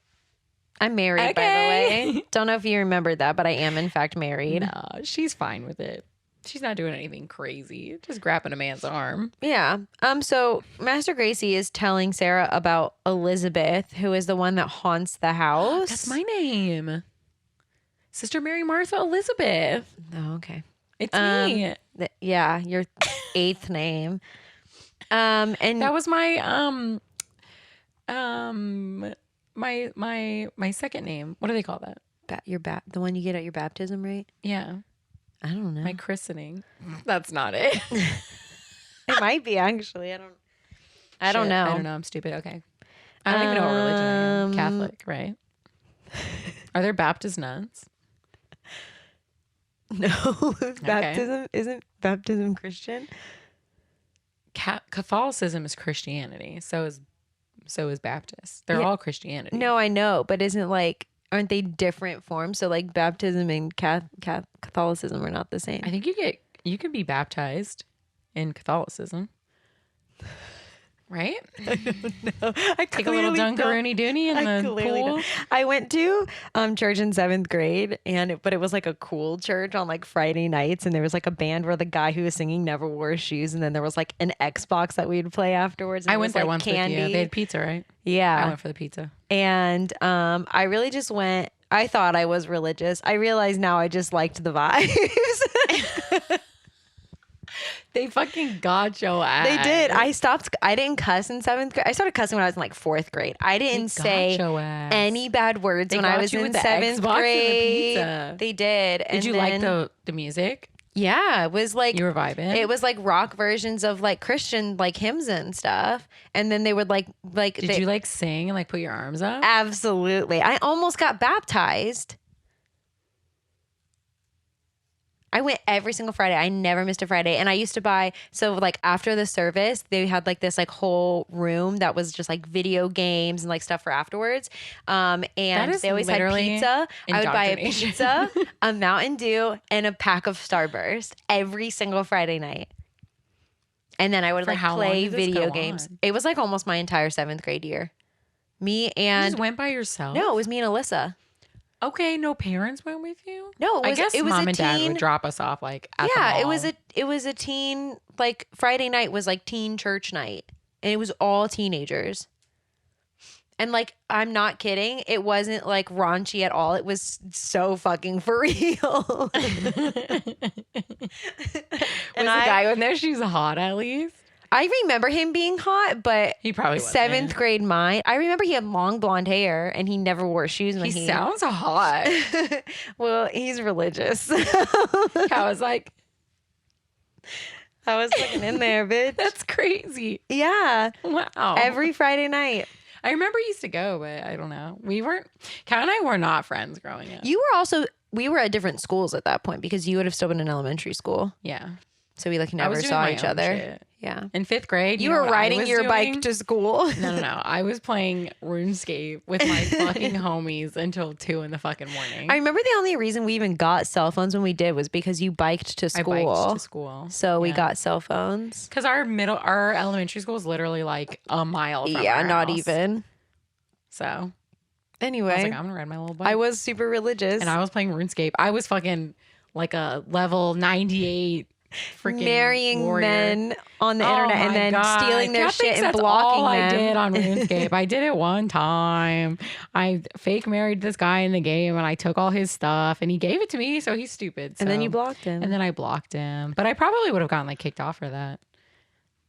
I'm married, by the way. Don't know if you remembered that, but I am in fact married. No, she's fine with it. She's not doing anything crazy. Just grabbing a man's arm. Yeah. So Master Gracie is telling Sarah about Elizabeth, who is the one that haunts the house. That's my name. Sister Mary Martha Elizabeth. Oh, okay. It's me. Yeah, your 8th name. And that was my my second name. What do they call that? The one you get at your baptism, right? Yeah. I don't know. My christening. That's not it. It might be actually. I don't know. I don't know. I'm stupid. Okay. I don't even know what religion I am. Catholic, right? Are there Baptist nuns? No, isn't baptism Christian? Catholicism is Christianity. So is Baptist. They're all Christianity. No, I know, but aren't they different forms? So like baptism and Catholicism are not the same. I think you can be baptized in Catholicism. Right? I don't know. Take a little dunkaroonie dooney in the pool. I went to church in 7th grade, but it was like a cool church on like Friday nights, and there was like a band where the guy who was singing never wore shoes, and then there was like an Xbox that we'd play afterwards. And I went there once candy. with you. They had pizza, right? Yeah, I went for the pizza, and I really just went. I thought I was religious. I realize now I just liked the vibes. They fucking got your ass. They did. I didn't cuss in 7th grade. I started cussing when I was in like 4th grade. I didn't say any bad words when I was in 7th grade. They did. Did you like the music? Yeah, it was like you were vibing. It was like rock versions of like Christian like hymns and stuff. And then they would like. Did you like sing and like put your arms up? Absolutely. I almost got baptized. I went every single Friday. I never missed a Friday. And I used to buy, so like after the service, they had like this like whole room that was just like video games and like stuff for afterwards. And they always had pizza. I would buy a pizza, a Mountain Dew, and a pack of Starburst every single Friday night. And then I would like play video games. It was like almost my entire 7th grade year. Me and. You just went by yourself? No, it was me and Alyssa. Okay, no parents went with you? No, I guess mom and dad would drop us off like at the mall. it was a teen, like Friday night was like teen church night, and it was all teenagers. And like I'm not kidding, it wasn't like raunchy at all. It was so fucking for real. Was the guy in there? She's hot at least. I remember him being hot, but he probably wasn't. 7th grade mine. I remember he had long blonde hair and he never wore shoes when he sounds hot. Well, he's religious. I was looking in there, bitch. That's crazy. Yeah. Wow. Every Friday night. I remember I used to go, but I don't know. Kat and I were not friends growing up. We were at different schools at that point because you would have still been in elementary school. Yeah. So we like never saw each other. Shit. Yeah. In 5th grade, you were riding your bike to school. No. I was playing RuneScape with my fucking homies until 2 in the fucking morning. I remember the only reason we even got cell phones when we did was because you biked to school. I biked to school. So we got cell phones. Because our elementary school is literally like a mile from our not house. even. So anyway. I was like, I'm going to ride my little bike. I was super religious. And I was playing RuneScape. I was fucking like a level 98 freaking marrying warrior. Men on the internet and then stealing their shit and blocking them. I did on RuneScape. I did it one time. I fake married this guy in the game and I took all his stuff and he gave it to me, so he's stupid. And then you blocked him. And then I blocked him. But I probably would have gotten like kicked off for that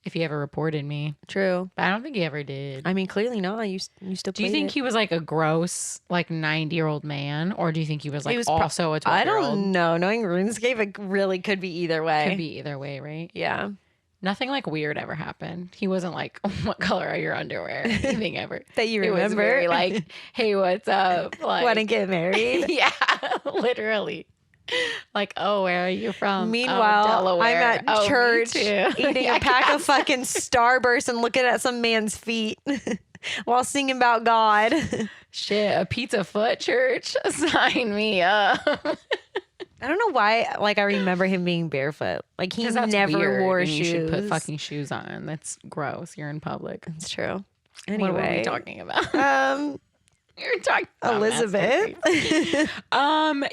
if he ever reported me. True. But I don't think he ever did. I mean, clearly not. You still Do you think he was like a gross, like 90-year-old man? Or do you think he was like also a 12-year-old? I don't know. Knowing RuneScape, it really could be either way. Could be either way, right? Yeah. Nothing like weird ever happened. He wasn't like, what color are your underwear? Anything ever. That you remember. It was very like, hey, what's up? Like, want to get married? Yeah, literally. Like, oh, where are you from? Meanwhile, Delaware. I'm at church eating a pack of fucking Starburst and looking at some man's feet while singing about God. Shit, a pizza foot church? Sign me up. I don't know why, like, I remember him being barefoot. Like, he never wore shoes. You should put fucking shoes on. That's gross. You're in public. It's true. Anyway. What were we talking about? You're talking about Elizabeth.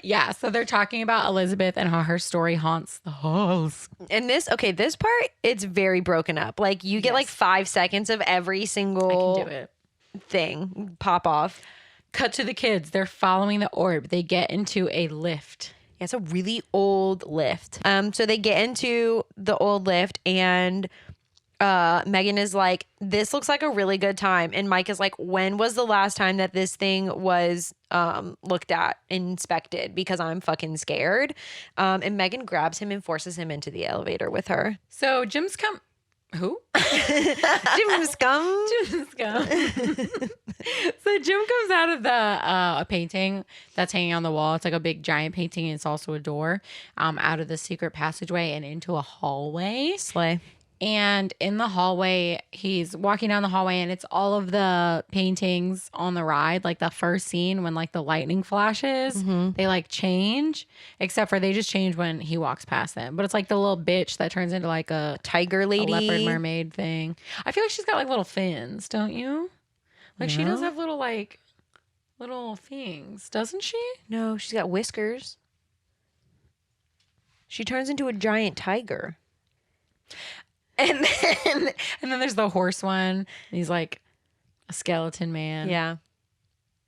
Yeah, so they're talking about Elizabeth and how her story haunts the halls. And this part, it's very broken up. Like, you get like 5 seconds of every single thing pop off. Cut to the kids. They're following the orb. They get into a lift. Yeah, it's a really old lift. So they get into the old lift and Megan is like, this looks like a really good time. And Mike is like, when was the last time that this thing was looked at, inspected? Because I'm fucking scared. And Megan grabs him and forces him into the elevator with her. So Who? Jim Scum. Jim Scum. So Jim comes out of the a painting that's hanging on the wall. It's like a big giant painting, and it's also a door out of the secret passageway and into a hallway. Slay. And in the hallway, he's walking down the hallway, and it's all of the paintings on the ride. Like the first scene when like the lightning flashes, they like change, except for they just change when he walks past them. But it's like the little bitch that turns into like a Tiger lady. a leopard mermaid thing. I feel like she's got like little fins, don't you? Like she does have little like little things, doesn't she? No, she's got whiskers. She turns into a giant tiger. And then there's the horse one. And he's like a skeleton man. Yeah.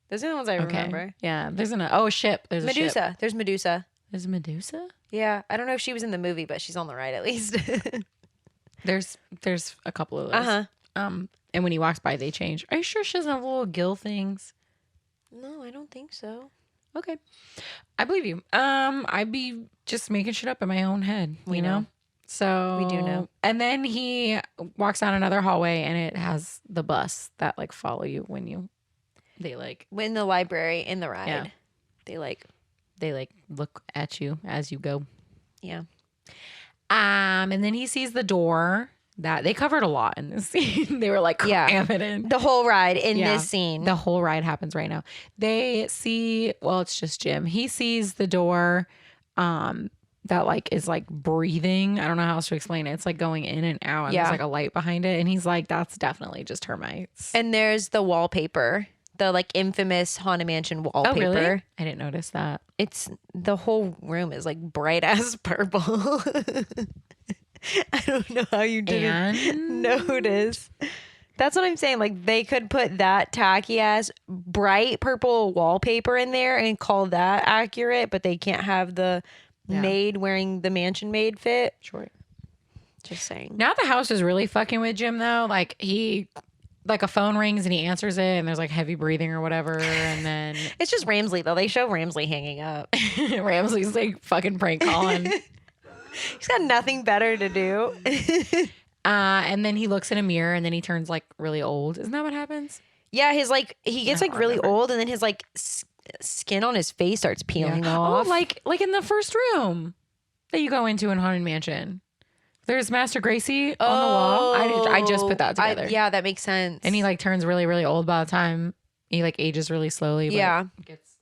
Those are the ones I remember. Yeah. There's a ship. There's Medusa. a ship. There's Medusa. There's Medusa? Yeah. I don't know if she was in the movie, but she's on the ride at least. There's a couple of those. And when he walks by, they change. Are you sure she doesn't have little gill things? No, I don't think so. Okay. I believe you. I'd be just making shit up in my own head. You know? So we do know. And then he walks down another hallway, and it has the bus that like follow you when in the library in the ride. Yeah. They look at you as you go. Yeah. And then he sees the door that they covered a lot in this scene. They were like, cram it in. The whole ride in this scene. The whole ride happens right now. They see, well, it's just Jim. He sees the door, that like is like breathing. I don't know how else to explain it. It's like going in and out, and there's like a light behind it. And he's like, that's definitely just termites. And there's the wallpaper, the like infamous Haunted Mansion wallpaper. Oh, really? I didn't notice that. It's the whole room is like bright ass purple. I don't know how you didn't notice. That's what I'm saying. Like they could put that tacky ass bright purple wallpaper in there and call that accurate, but they can't have the maid wearing the mansion maid fit. Sure. Just saying. Now the house is really fucking with Jim though. Like a phone rings and he answers it, and there's like heavy breathing or whatever, and then it's just Ramsley though. They show Ramsley hanging up. Ramsley's like fucking prank calling. He's got nothing better to do. And then he looks in a mirror, and then he turns like really old. Isn't that what happens? Yeah, he gets like really old, and then his like skin on his face starts peeling off. Oh, like in the first room that you go into in Haunted Mansion. There's Master Gracie on the wall. I just put that together. Yeah, that makes sense. And he like turns really, really old by the time he like ages really slowly. But gets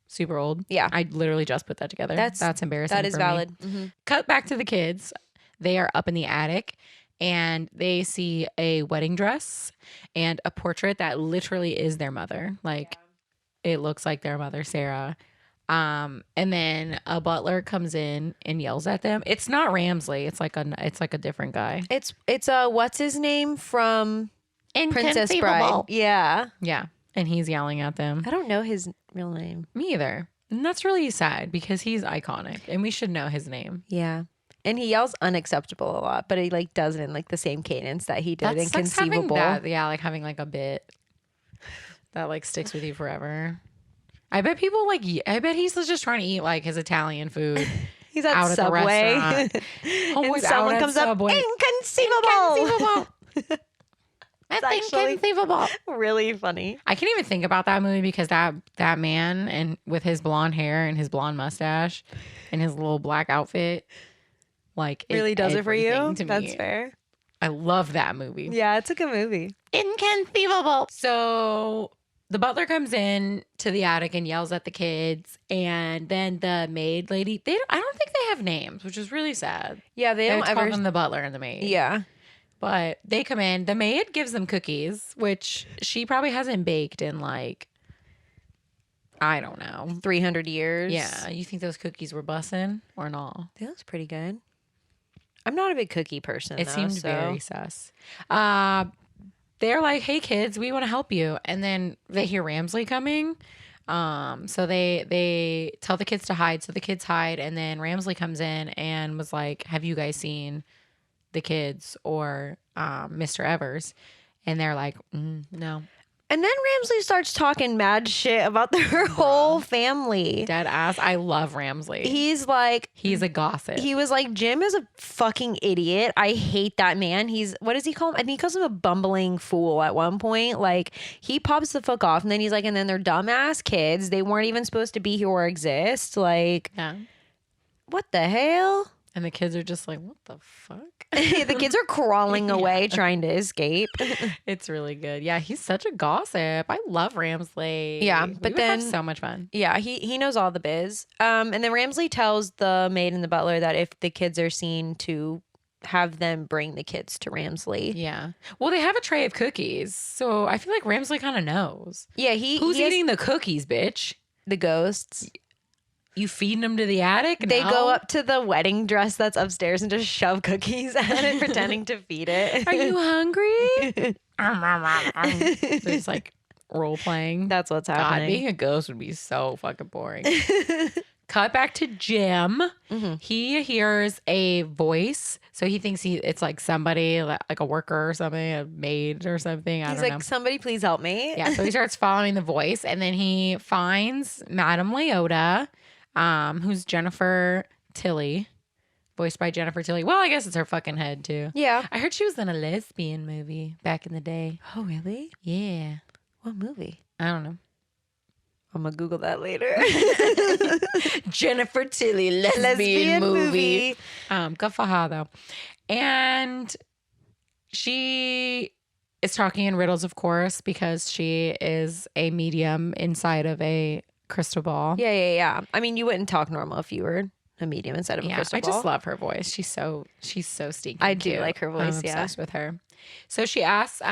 super old. Yeah. I literally just put that together. That's embarrassing. That is valid. Mm-hmm. Cut back to the kids. They are up in the attic, and they see a wedding dress and a portrait that literally is their mother. Like it looks like their mother, Sarah. And then a butler comes in and yells at them. It's not Ramsley. It's like a different guy. It's what's his name from Princess Bride? Yeah. Yeah. And he's yelling at them. I don't know his real name. Me either. And that's really sad because he's iconic and we should know his name. Yeah. And he yells unacceptable a lot, but he like does it in like the same cadence that he did in Conceivable. Like having like a bit that like sticks with you forever. I bet he's just trying to eat like his Italian food. He's at out Subway. At the restaurant. And someone comes Subway. up, inconceivable. That's inconceivable. Really funny. I can't even think about that movie because that man and with his blonde hair and his blonde mustache and his little black outfit, like really does it for you. That's me. fair. I love that movie. Yeah, it's a good movie. Inconceivable. So the butler comes in to the attic and yells at the kids, and then the maid lady. I don't think they have names, which is really sad. Yeah, they don't ever call them the butler and the maid. Yeah. But they come in. The maid gives them cookies, which she probably hasn't baked in like, I don't know, 300 years. Yeah. You think those cookies were bussin' or not? They look pretty good. I'm not a big cookie person. It seemed very sus. They're like, hey kids, we want to help you. And then they hear Ramsley coming. So they tell the kids to hide. So the kids hide. And then Ramsley comes in and was like, have you guys seen the kids or Mr. Evers? And they're like, no. And then Ramsley starts talking mad shit about their whole family. Dead ass. I love Ramsley. He's like, he's a gossip. he was like, Jim is a fucking idiot. I hate that man. What does he call him? I think he calls him a bumbling fool at one point. Like, he pops the fuck off. And then he's like, and then they're dumbass kids. They weren't even supposed to be here or exist. Like, yeah. What the hell? And the kids are just like, what the fuck? The kids are crawling away trying to escape. It's really good. Yeah, he's such a gossip. I love Ramsley. Yeah, We but would then have so much fun. Yeah, he knows all the biz. And then Ramsley tells the maid and the butler that if the kids are seen, to have them bring the kids to Ramsley. Yeah. Well, they have a tray of cookies, so I feel like Ramsley kind of knows. Yeah, who's eating the cookies, bitch? The ghosts. You feeding them to the attic? They go up to the wedding dress that's upstairs and just shove cookies at it, pretending to feed it. Are you hungry? So it's like role playing. That's what's God, happening. being a ghost would be so fucking boring. Cut back to Jim. Mm-hmm. He hears a voice, so he thinks it's like somebody, like a worker or something, a maid or something. I He's don't like, know. somebody please help me. Yeah, so he starts following the voice, and then he finds Madame Leota, who's Jennifer Tilly, voiced by Jennifer Tilly. Well, I guess it's her fucking head too. Yeah. I heard she was in a lesbian movie back in the day. Oh, really? Yeah. What movie? I don't know. I'm going to Google that later. Jennifer Tilly lesbian movie. Good for her though. And she is talking in riddles, of course, because she is a medium inside of a crystal ball. Yeah. I mean, you wouldn't talk normal if you were a medium instead of a crystal ball. I just love her voice. She's so stinky. I do like her voice. I'm obsessed with her. So she asks,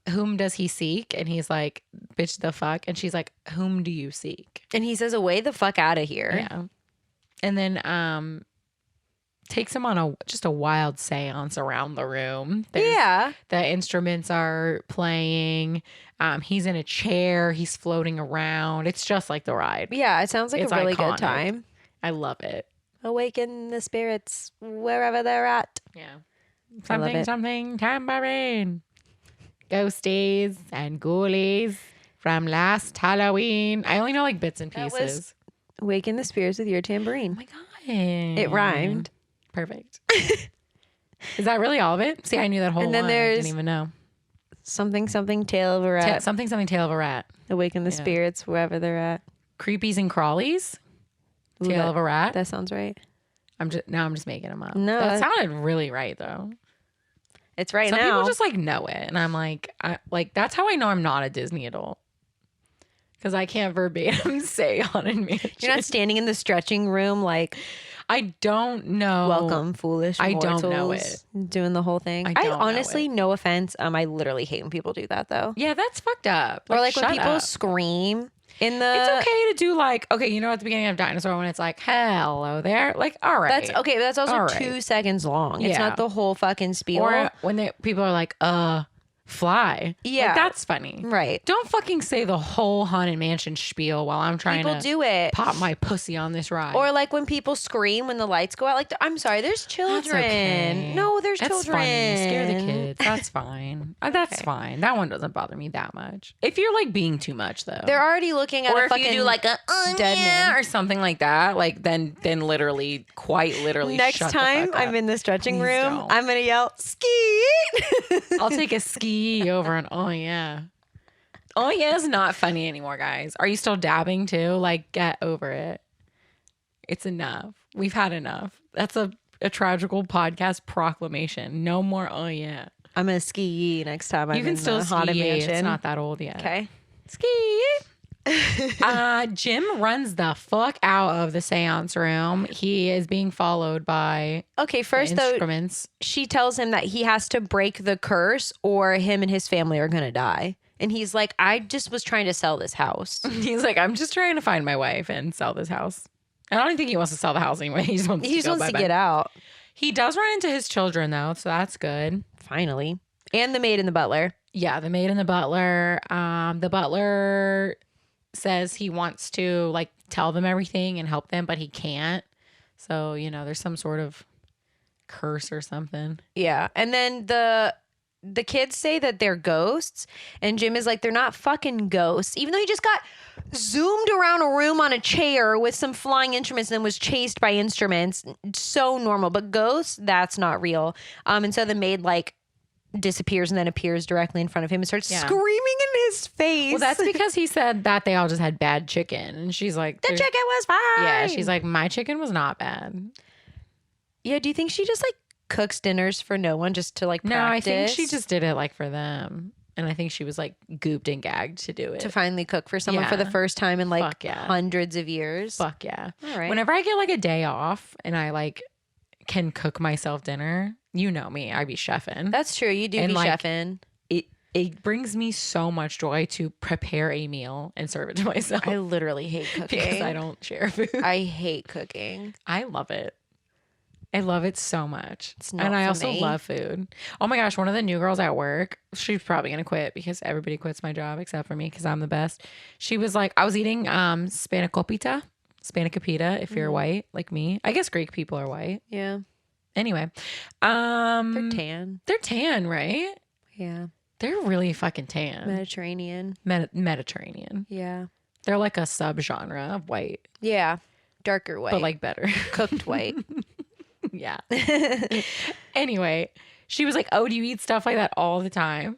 whom does he seek? And he's like, bitch, the fuck. And she's like, whom do you seek? And he says, away the fuck out of here. Yeah. And then takes him on just a wild seance around the room. The instruments are playing. He's in a chair. He's floating around. It's just like the ride. Yeah, it sounds like It's a really iconic. good time. I love it. Awaken the spirits wherever they're at. Yeah. I love it. Something, tambourine. Ghosties and ghoulies from last Halloween. I only know like bits and That pieces. was Awaken the spirits with your tambourine. Oh my God. It rhymed. Perfect. Is that really all of it? See, I knew that whole And then line. I there's didn't even know. Something, tail of a rat. Something, tail of a rat. Awaken the spirits wherever they're at. Creepies and crawlies. Ooh, Tail of a rat. That sounds right. I'm just making them up. No, that sounded really right though. It's right Some now. people just like know it, and I'm like, that's how I know I'm not a Disney adult, because I can't verbatim say Haunted Mansion. You're not standing in the stretching room like, I don't know. welcome, foolish I mortals. don't know it. Doing the whole thing. I I don't know honestly, it. no offense. I literally hate when people do that though. Yeah, that's fucked up. Or like when shut people up. scream in the. It's okay to do like, okay, you know, at the beginning of Dinosaur when it's like, hello there. Like, all right. That's okay. But that's also All right. 2 seconds long. It's Yeah. not the whole fucking spiel. Or when people are like, fly. Yeah. Like, that's funny. Right. Don't fucking say the whole Haunted Mansion spiel while I'm trying People to do it. pop my pussy on this ride. Or like when people scream when the lights go out. Like, I'm sorry, there's children. That's okay. No, there's That's children. funny. Scare the kids. That's fine. That's fine. That one doesn't bother me that much. If you're like being too much though. They're already looking at or a if fucking you do like a dead man. or something like that, like then literally, quite literally. Next shut the time fuck up. I'm in the stretching Please room, don't. I'm gonna yell ski. I'll take a ski over an oh yeah. Oh yeah is not funny anymore, guys. Are you still dabbing too? Like, get over it. It's enough. We've had enough. That's a tragical podcast proclamation. No more oh yeah. I'm gonna ski next time. You can still ski. Haunted Mansion. It's not that old yet. Okay. Ski. Jim runs the fuck out of the seance room. He is being followed by Okay, first though, instruments. she tells him that he has to break the curse or him and his family are gonna die. And he's like, I just was trying to sell this house. He's like, I'm just trying to find my wife and sell this house. I don't think he wants to sell the house anyway. He just wants to get out. He does run into his children though, so that's good. Finally. And the maid and the butler. Yeah, the maid and the butler. The butler says he wants to like tell them everything and help them, but he can't. So, you know, there's some sort of curse or something. Yeah. And then the the kids say that they're ghosts, and Jim is like, they're not fucking ghosts, even though he just got zoomed around a room on a chair with some flying instruments and then was chased by instruments. So normal, but ghosts, that's not real. And so the maid like disappears and then appears directly in front of him and starts screaming in his face. Well, that's because he said that they all just had bad chicken, and she's like, the chicken was fine. Yeah, she's like, my chicken was not bad. Yeah, do you think she just like cooks dinners for no one just to like practice? No, I think she just did it like for them. And I think she was like gooped and gagged to do it. To finally cook for someone for the first time in like hundreds of years. Fuck yeah. All right. Whenever I get like a day off and I like can cook myself dinner, you know me, I be chefing. That's true. You do and be like, chefing. It brings me so much joy to prepare a meal and serve it to myself. I literally hate cooking. Because I don't share food. I hate cooking. I love it. I love it so much. It's not and I for also me. love food. Oh my gosh, one of the new girls at work, she's probably going to quit because everybody quits my job except for me because I'm the best. She was like, I was eating spanakopita if you're white like me. I guess Greek people are white. Yeah. Anyway. They're tan. They're tan, right? Yeah. They're really fucking tan. Mediterranean. Mediterranean. Yeah. They're like a subgenre of white. Yeah. Darker white. But like better. Cooked white. Yeah. Anyway, she was like, oh, do you eat stuff like that all the time?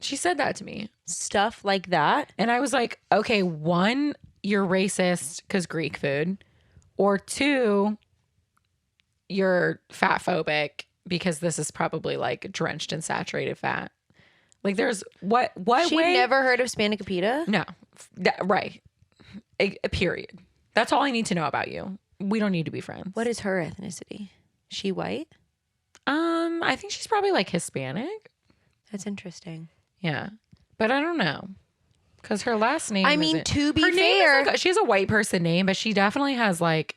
She said that to me. Stuff like that? And I was like, okay, one, you're racist because Greek food. Or two, you're fat phobic because this is probably like drenched in saturated fat. Like there's what she way? Never heard of spanakopita? No. Right. Period. That's all I need to know about you. We don't need to be friends. What is her ethnicity? She white? I think she's probably like Hispanic. That's interesting. Yeah. But I don't know. Because her last name, I mean, isn't- to be her name fair, is like, she has a white person name, but she definitely has like,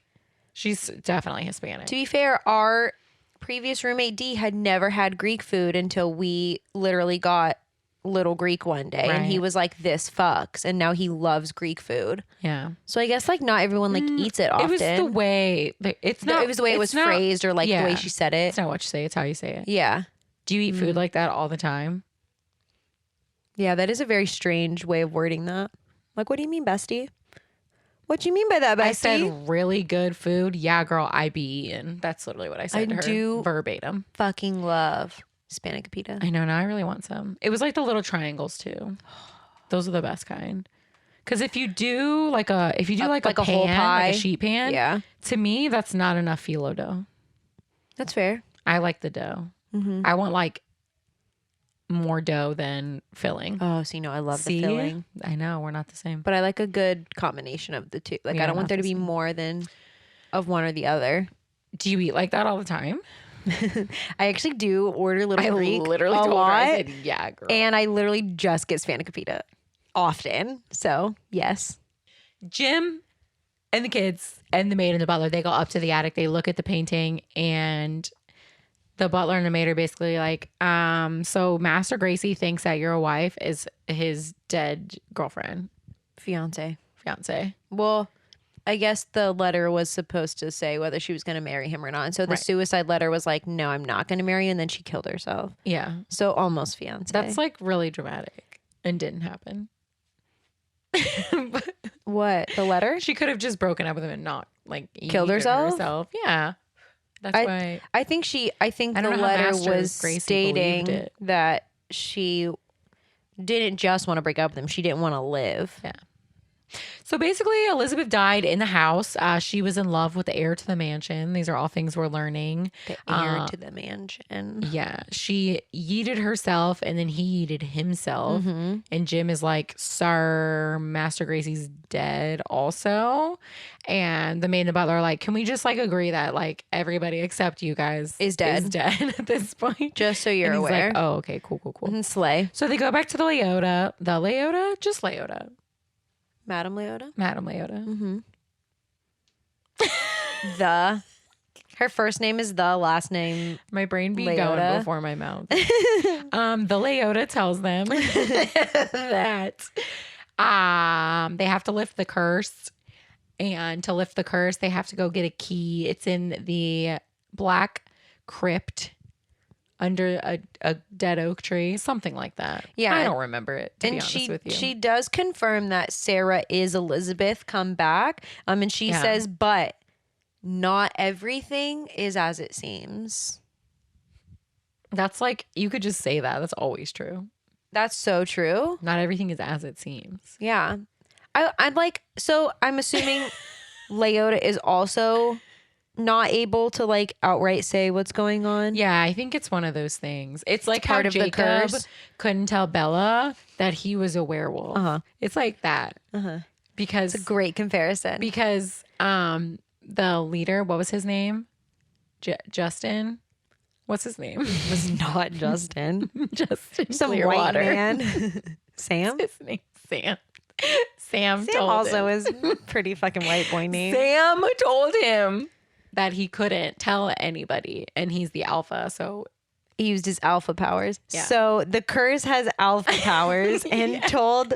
she's definitely Hispanic. to be fair, our previous roommate D had never had Greek food until we literally got Little Greek one day, and he Right. was like, this fucks, and now he loves Greek food. Yeah. So I guess like not everyone like eats it often. It was the way, it's not. It was the way it was phrased, or like the way she said it. It's not what you say, it's how you say it. Yeah. Do you eat food like that all the time? Yeah, that is a very strange way of wording that. Like, what do you mean, bestie? What do you mean by that, bestie? I said really good food. Yeah, girl, I be eating. That's literally what I said to her. do- Verbatim. Fucking love spanakopita. I know. Now I really want some. It was like the little triangles too. Those are the best kind. Because if you do like a pan, whole pie. like a sheet pan, Yeah, to me that's not enough phyllo dough. that's fair. I like the dough. Mm-hmm. I want like more dough than filling. Oh, so you know, I love See? the filling. I know we're not the same. But I like a good combination of the two. Like, We I are don't want not there to the be same. more than of one or the other. Do you eat like that all the time? I actually do order Little I Greek literally a told lot, her. I said, "Yeah, girl." and I literally just get spanakopita often. So yes, Jim and the kids and the maid and the butler, they go up to the attic. They look at the painting, and the butler and the maid are basically like, so Master Gracie thinks that your wife is his dead girlfriend, fiance. Well, I guess the letter was supposed to say whether she was going to marry him or not. And so the Right. suicide letter was like, no, I'm not going to marry you. And then she killed herself. yeah. So almost fiance. That's like really dramatic and didn't happen. But what? The letter? she could have just broken up with him and not like Killed eaten herself? Yeah. That's why. I think the I don't letter know how Master was Gracie stating believed it. that she didn't just want to break up with him. She didn't want to live. Yeah. So basically, Elizabeth died in the house. She was in love with the heir to the mansion. These are all things we're learning. The heir to the mansion. Yeah. She yeeted herself and then he yeeted himself. Mm-hmm. And Jim is like, Sir, Master Gracie's dead also. And the maid and the butler are like, can we just like agree that like everybody except you guys Is dead. at this point? Just so you're And he's aware. like, oh, okay, cool. Mhm, Slay. So they go back to the Leota. Just Leota. Madam Leota. Madam Leota. Mm-hmm. Her first name is the, last name. My brain be Leota. going before my mouth. The Leota tells them that they have to lift the curse. And to lift the curse, they have to go get a key. It's in the black crypt under a dead oak tree, something like that. Yeah. I don't remember it, to be And honest with you. she does confirm that Sarah is Elizabeth come back. And she says, but not everything is as it seems. That's like, you could just say that. That's always true. That's so true. Not everything is as it seems. Yeah. I'd like, so I'm assuming Leota is also not able to like outright say what's going on. Yeah, I think it's one of those things. It's like part how of the Jacob curse. couldn't tell Bella that he was a werewolf. Uh-huh. It's like that. Because It's a great comparison. because the leader, what was his name? Justin. What's his name? It was not Justin. Justin Some Clearwater. white man. Sam? His name Sam. Sam Sam told also him. is pretty fucking white boy name. Sam told him that he couldn't tell anybody, and he's the alpha. So He used his alpha powers. Yeah. So the curse has alpha powers and told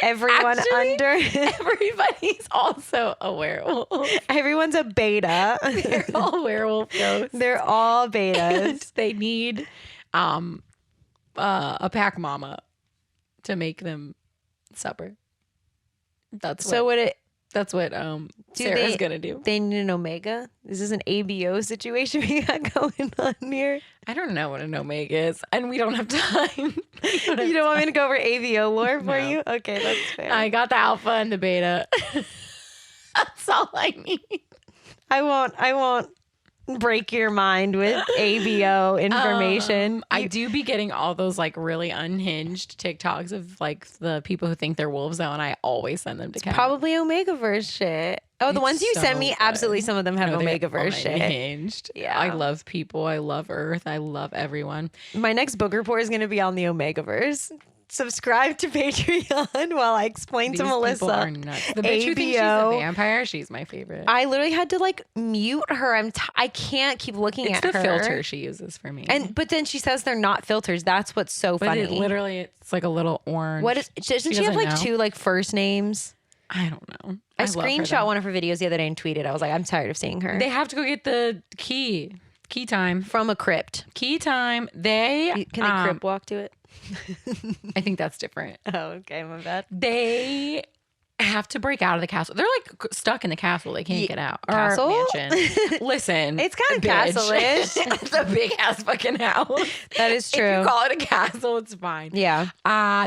everyone Actually, under everybody's also a werewolf. everyone's a beta. They're all werewolf ghosts. They're all And betas. they need a pack mama to make them supper. That's So what would it that's what Sarah's gonna do. they need an omega? Is this an ABO situation we got going on here? I don't know what an omega is, and we don't have time. You don't want me to go over ABO lore for No. you? Okay, that's fair. I got the alpha and the beta. That's all I need. I won't break your mind with ABO information. I do be getting all those like really unhinged TikToks of like the people who think they're wolves though, and I always send them to Kat. Probably Omegaverse shit. Oh, the It's ones you so send me, good. absolutely some of them have No, they're Omegaverse shit. unhinged. Yeah. I love people. I love Earth. I love everyone. My next book report is going to be on the Omegaverse. Subscribe to Patreon while I explain to These Melissa. people are nuts. The bitch who thinks she's a ABO. vampire, she's my favorite. I literally had to like mute her. I can't keep looking It's at the her. filter she uses for me. But then she says they're not filters. That's what's so but funny. it literally, it's like a little orange. What is? Doesn't she have doesn't like know. 2 like first names? I don't know. I love her, screenshot though. one of her videos the other day and tweeted. I was like, I'm tired of seeing her. They have to go get the key. Key time. From a crypt. Key time. They Can they crypt walk to it? I think that's different. Oh, okay, my bad. They have to break out of the castle. They're like stuck in the castle. They can't get out. Castle? Or mansion. Listen, It's kind of bitch. castle-ish. It's a big ass fucking house. That is If true. you call it a castle, it's fine. Yeah.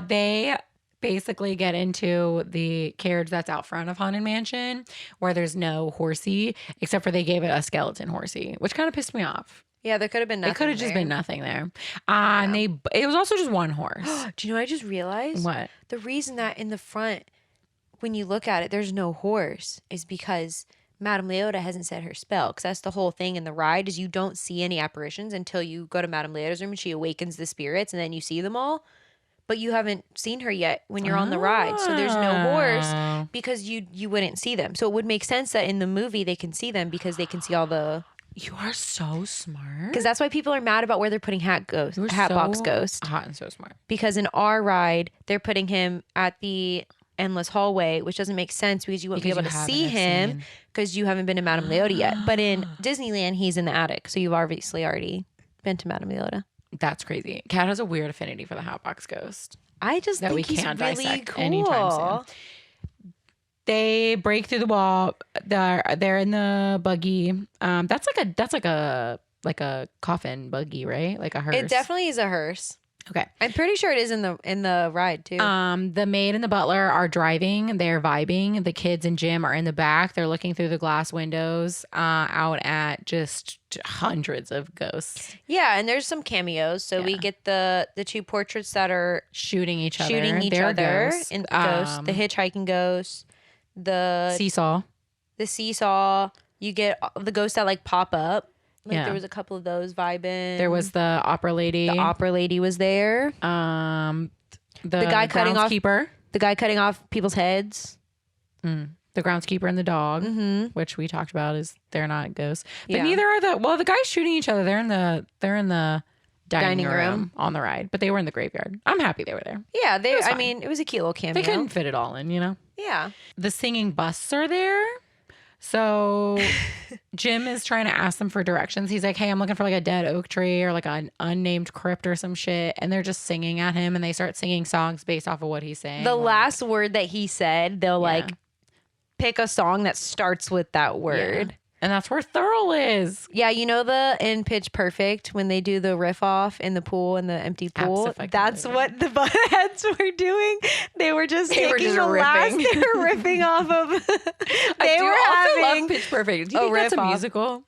They basically get into the carriage that's out front of Haunted Mansion where there's no horsey, except for they gave it a skeleton horsey, which kind of pissed me off. Yeah, there could have been nothing. It could have just there. been nothing there. And it was also just one horse. Do you know what I just realized? What? The reason that in the front, when you look at it, there's no horse is because Madame Leota hasn't said her spell. Because that's the whole thing in the ride is you don't see any apparitions until you go to Madame Leota's room and she awakens the spirits and then you see them all. But you haven't seen her yet when you're on the ride. So there's no horse because you wouldn't see them. So it would make sense that in the movie they can see them because they can see all the... You are so smart. Because that's why people are mad about where they're putting Hatbox Ghost. Hot and so smart. Because in our ride, they're putting him at the endless hallway, which doesn't make sense because you won't Because be able you to haven't see him seen. because you haven't been to Madame Leota yet. But in Disneyland, he's in the attic. So you've obviously already been to Madame Leota. That's crazy. Kat has a weird affinity for the Hotbox Ghost I just that think we he's can't really dissect cool. anytime soon. They break through the wall. They're in the buggy. That's like a coffin buggy, right? Like a hearse. It definitely is a hearse. Okay. I'm pretty sure it is in the ride too. The maid and the butler are driving. They're vibing. The kids and Jim are in the back. They're looking through the glass windows out at just hundreds of ghosts Yeah, and there's some cameos. So we get the 2 portraits that are shooting each other. shooting each They're other ghosts. in ghosts, the hitchhiking ghost, the Seesaw. seesaw. You get the ghosts that like pop up. Like Yeah. there was a couple of those vibing. There was the opera lady. the opera lady was there. The guy cutting off- groundskeeper. The guy cutting off people's heads. The groundskeeper and the dog, which we talked about is they're not ghosts. But Yeah. neither are the guys shooting each other. They're in the dining room on the ride, but they were in the graveyard. I'm happy they were there. Yeah, they. was I fine. mean, it was a cute little cameo. They couldn't fit it all in, you know. Yeah. The singing busts are there. So Jim is trying to ask them for directions. He's like, hey, I'm looking for like a dead oak tree or like an unnamed crypt or some shit. And they're just singing at him and they start singing songs based off of what he's saying. The like, last word that he said, they'll like pick a song that starts with that word. Yeah. And that's where Thurl is. Yeah, you know in Pitch Perfect when they do the riff off in the pool, in the empty pool? That's what the buttheads were doing. They were just taking the last. They were riffing off of. I also love Pitch Perfect. Do you think that's a musical?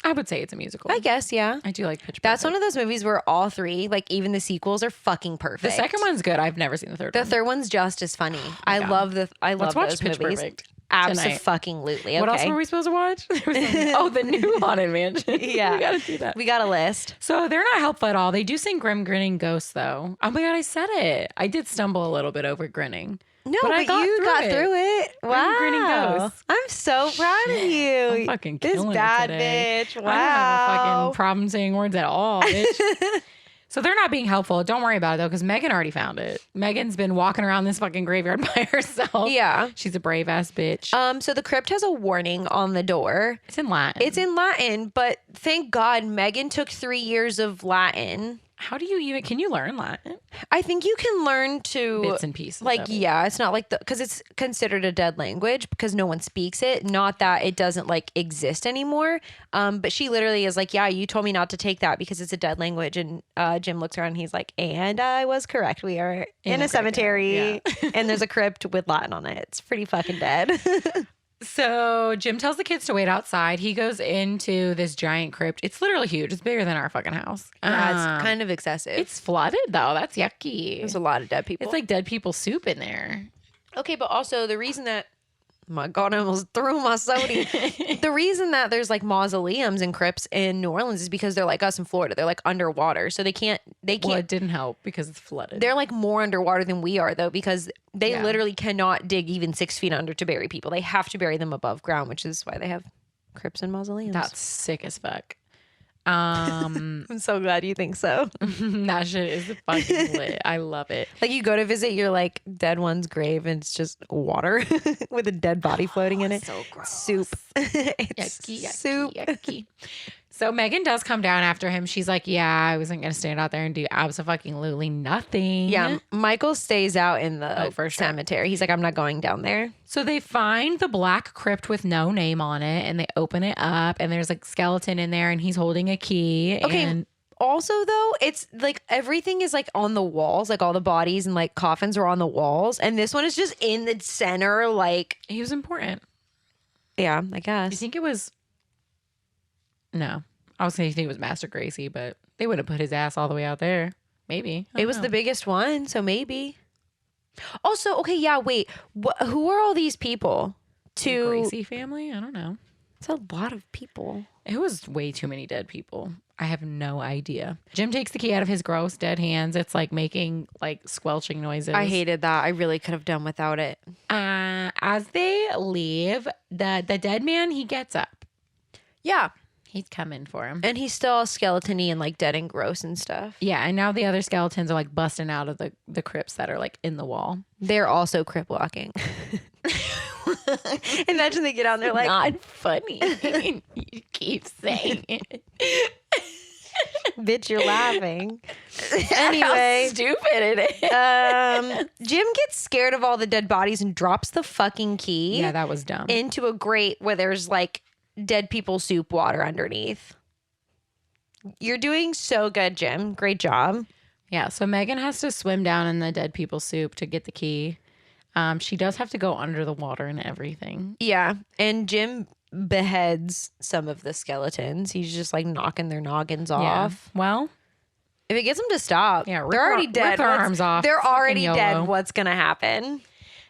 I would say it's a musical. I guess, yeah. I do like Pitch Perfect. That's one of those movies where all three, like even the sequels, are fucking perfect. The second one's good. I've never seen the third one. The third one's just as funny. I love Let's watch those Pitch movies. Perfect. Absolutely. Okay. What else were we supposed to watch? The new Haunted Mansion. Yeah. We gotta do that. We got a list. So they're not helpful at all. They do sing Grim Grinning Ghosts though. Oh my God, I said it. I did stumble a little bit over grinning. No, but you got through it. Wow. Grinning Ghosts. I'm so proud of you. I'm fucking killing this bad it today. bitch. Wow. I don't have a fucking problem saying words at all, bitch. So they're not being helpful. Don't worry about it though, because Megan already found it. Megan's been walking around this fucking graveyard by herself. Yeah. She's a brave ass bitch. So the crypt has a warning on the door. It's in Latin. It's in Latin, but thank God Megan took 3 years of Latin. How do you can you learn Latin? I think you can learn to bits and pieces. Like, yeah, it's not like because it's considered a dead language because no one speaks it. Not that it doesn't like exist anymore. But she literally is like, yeah, you told me not to take that because it's a dead language. And Jim looks around and he's like, and I was correct. We are in a cemetery and there's a crypt with Latin on it. It's pretty fucking dead. So Jim tells the kids to wait outside. He goes into this giant crypt. It's literally huge. It's bigger than our fucking house. Yeah, it's kind of excessive. It's flooded though. That's yucky. There's a lot of dead people. It's like dead people soup in there. Okay, but also the reason that my God, I almost threw my soda. The reason that there's like mausoleums and crypts in New Orleans is because they're like us in Florida. They're like underwater. So they can't. Well, it didn't help because it's flooded. They're like more underwater than we are though, because they literally cannot dig even 6 feet under to bury people. They have to bury them above ground, which is why they have crypts and mausoleums. That's sick as fuck. I'm so glad you think so. That shit is fucking lit. I love it. Like you go to visit your like dead one's grave and it's just water with a dead body floating in it. So gross. Soup. It's yucky, soup. Yucky. So Megan does come down after him. She's like, yeah, I wasn't going to stand out there and do absolutely nothing. Yeah. Michael stays out in the cemetery. He's like, I'm not going down there. So they find the black crypt with no name on it and they open it up and there's a skeleton in there and he's holding a key. Okay. And also though, it's like everything is like on the walls, like all the bodies and like coffins are on the walls. And this one is just in the center. Like he was important. Yeah, I guess. You think it was... No, I was going to think it was Master Gracie, but they wouldn't put his ass all the way out there. Maybe. It was the biggest one, so maybe. Also, okay, yeah, wait. Who are all these people? The Gracie family? I don't know. It's a lot of people. It was way too many dead people. I have no idea. Jim takes the key out of his gross dead hands. It's like making like squelching noises. I hated that. I really could have done without it. As they leave, the dead man, he gets up. Yeah. He's coming for him. And he's still skeleton-y and like dead and gross and stuff. Yeah, and now the other skeletons are like busting out of the crypts that are like in the wall. They're also crypt walking. Imagine they get out and they're like, not funny. You keep saying it. Bitch, you're laughing. Anyway. How stupid it is. Jim gets scared of all the dead bodies and drops the fucking key. Yeah, that was dumb. Into a grate where there's like dead people soup water underneath. You're doing so good, Jim. Great job. Yeah, so Megan has to swim down in the dead people soup to get the key. She does have to go under the water and everything. Yeah, and Jim beheads some of the skeletons. He's just like knocking their noggins off. Well, if it gets them to stop, they're already dead. Rip their arms off. They're already dead. What's gonna happen?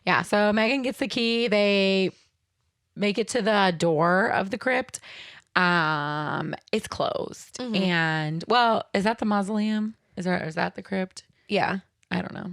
Yeah, so Megan gets the key. They make it to the door of the crypt. It's closed. Mm-hmm. And well, is that the mausoleum? Is that the crypt? Yeah. I don't know.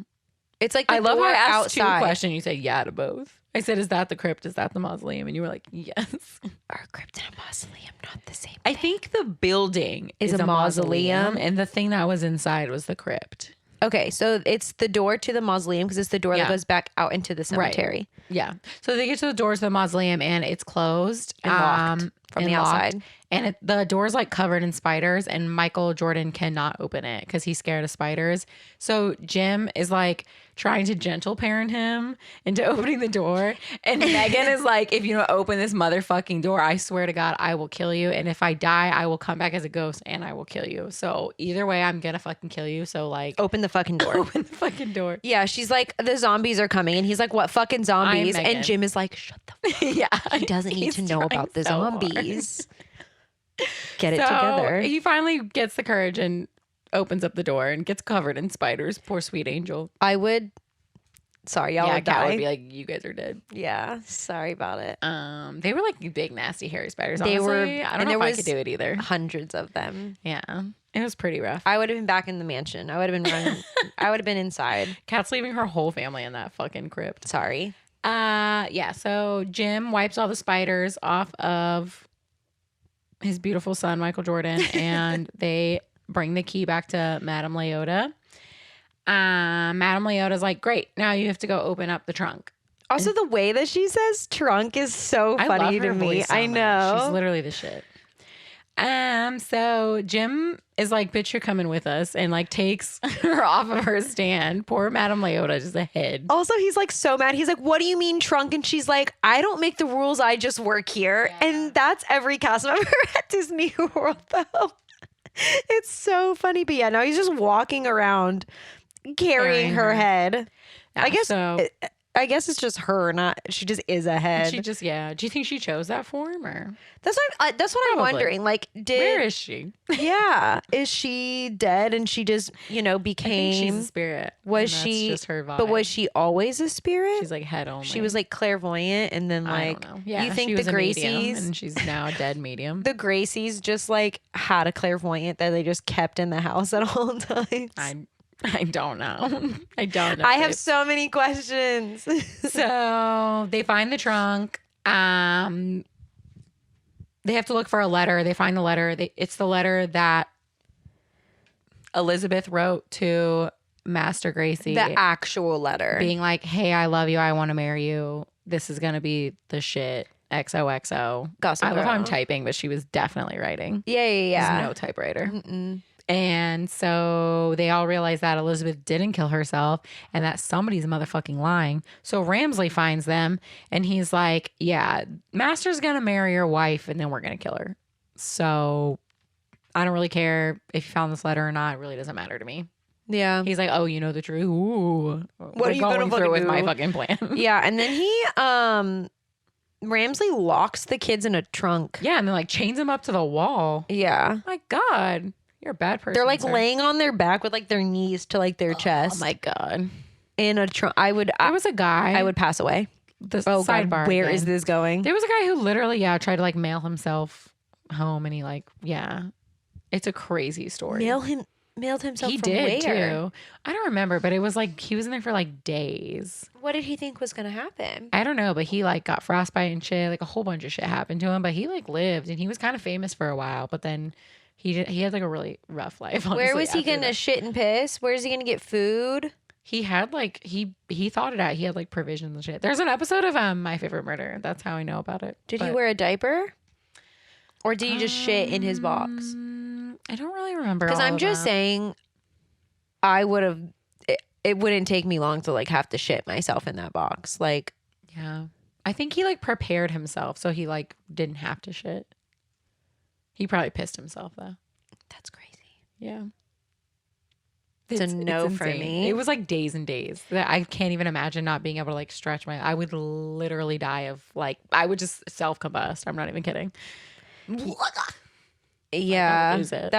It's like I love how I asked outside. 2 questions. You said yeah to both. I said, is that the crypt? Is that the mausoleum? And you were like, yes. Are a crypt and a mausoleum not the same thing? I think the building is a mausoleum and the thing that was inside was the crypt. Okay, so it's the door to the mausoleum because it's the door that goes back out into the cemetery. Yeah. So they get to the doors of the mausoleum and it's closed And locked from the outside. And the door's like covered in spiders and Michael Jordan cannot open it because he's scared of spiders. So Jim is like trying to gentle parent him into opening the door. And Megan is like, if you don't open this motherfucking door, I swear to God, I will kill you. And if I die, I will come back as a ghost and I will kill you. So either way, I'm gonna fucking kill you. So like open the fucking door. Open the fucking door. Yeah, she's like, the zombies are coming. And he's like, what fucking zombies? And Jim is like, shut the fuck up. Yeah. He doesn't need to know about the zombies. Get it So together. He finally gets the courage and opens up the door and gets covered in spiders. Poor sweet angel. I would. Sorry, y'all would Cat die. would be like, you guys are dead. Yeah, sorry about it. They were like big, nasty, hairy spiders. They honestly. were. I don't know if I could do it either. Hundreds of them. Yeah, it was pretty rough. I would have been back in the mansion. I would have been running. I would have been inside. Cat's leaving her whole family in that fucking crypt. Sorry. Yeah. So Jim wipes all the spiders off of his beautiful son, Michael Jordan, and they bring the key back to Madame Leota. Madame Leota's like, great, now you have to go open up the trunk. Also, the way that she says trunk is so funny to me. I know. She's literally the shit. So Jim is like, bitch, you're coming with us, and like takes her off of her stand. Poor Madame Leota, just a head. Also, he's like so mad. He's like, what do you mean trunk? And she's like, I don't make the rules. I just work here. Yeah. And that's every cast member at Disney World, though. It's so funny. But yeah, now he's just walking around carrying her head. Yeah, I guess it's just her, not she just is a head. She just, yeah. Do you think she chose that form, or that's what I'm wondering. Like, where is she? Yeah, is she dead and she just became? I think she's a spirit. Was she just her vibe? But was she always a spirit? She's like head only. She was like clairvoyant, and then like, I don't know. Yeah, you think she was the Gracies, a medium, and she's now a dead medium. The Gracies just like had a clairvoyant that they just kept in the house at all times. I don't know. I don't know. I have so many questions. So they find the trunk. They have to look for a letter. They find the letter. It's the letter that Elizabeth wrote to Master Gracie. The actual letter. Being like, hey, I love you. I want to marry you. This is going to be the shit. XOXO. Gossip I love Girl. how I'm typing, but she was definitely writing. Yeah. There's no typewriter. And so they all realize that Elizabeth didn't kill herself and that somebody's motherfucking lying. So Ramsley finds them and he's like, yeah, Master's going to marry your wife and then we're going to kill her. So I don't really care if you found this letter or not. It really doesn't matter to me. Yeah. He's like, oh, you know the truth. Ooh. What are you going through with my fucking plan? Yeah. And then he, Ramsley locks the kids in a trunk. Yeah. And then like chains them up to the wall. Yeah. My God. You're a bad person. They're like laying on their back with like their knees to like their chest. Oh my God. In a trunk. There was a guy. I would pass away. Sidebar. God, where is this going? There was a guy who literally, tried to like mail himself home and he like, it's a crazy story. Mailed himself he from did where? too. I don't remember, but it was like he was in there for like days. What did he think was going to happen? I don't know, but he like got frostbite and shit. Like a whole bunch of shit happened to him, but he like lived and he was kind of famous for a while, but then he had like a really rough life. Honestly, where was he going to shit and piss? Where is he going to get food? He had like, he thought it out. He had like provisions and shit. There's an episode of My Favorite Murder. That's how I know about it. Did he wear a diaper? Or did he just shit in his box? I don't really remember. Because I'm just saying, I would have, it wouldn't take me long to like have to shit myself in that box. Like, yeah. I think he like prepared himself so he like didn't have to shit. He probably pissed himself though. That's crazy. Yeah. It's a no for me. It was like days and days. I can't even imagine not being able to like stretch I would literally die of like, I would just self-combust. I'm not even kidding. Yeah. Lose it.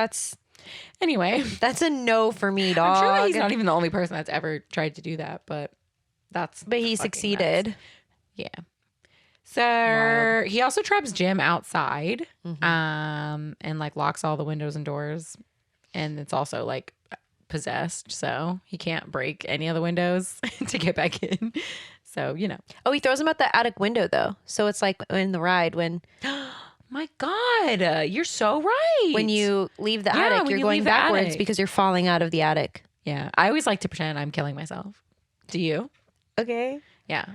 Anyway, that's a no for me, dog. I'm sure that he's not even the only person that's ever tried to do that, but he succeeded. Nuts. Yeah. So he also traps Jim outside, and like locks all the windows and doors, and it's also like possessed, so he can't break any of the windows to get back in. So Oh, he throws him out the attic window though. So it's like in the ride when. My God, you're so right. When you leave the attic, you're going backwards because you're falling out of the attic. Yeah. I always like to pretend I'm killing myself. Do you? Okay. Yeah.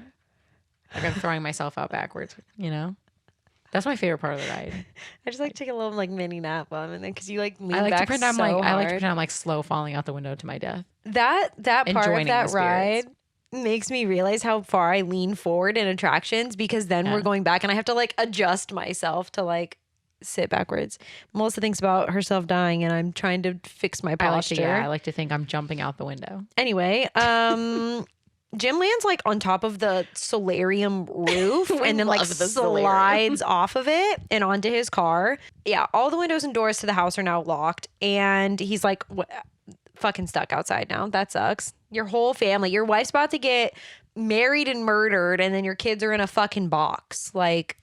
Like I'm throwing myself out backwards, you know? That's my favorite part of the ride. I just like to take a little like mini nap while I'm in there because you like lean I like to back pretend so hard. I like to pretend I'm like slow falling out the window to my death. That part And of joining that the spirits. ride makes me realize how far I lean forward in attractions because then Yeah. we're going back and I have to like adjust myself to like sit backwards. Melissa thinks about herself dying and I'm trying to fix my posture. I like to think I'm jumping out the window. Anyway, Jim lands like on top of the solarium roof and then like love the solarium. slides off of it and onto his car. Yeah, all the windows and doors to the house are now locked and he's like fucking stuck outside now. That sucks. Your whole family, your wife's about to get married and murdered and then your kids are in a fucking box. Like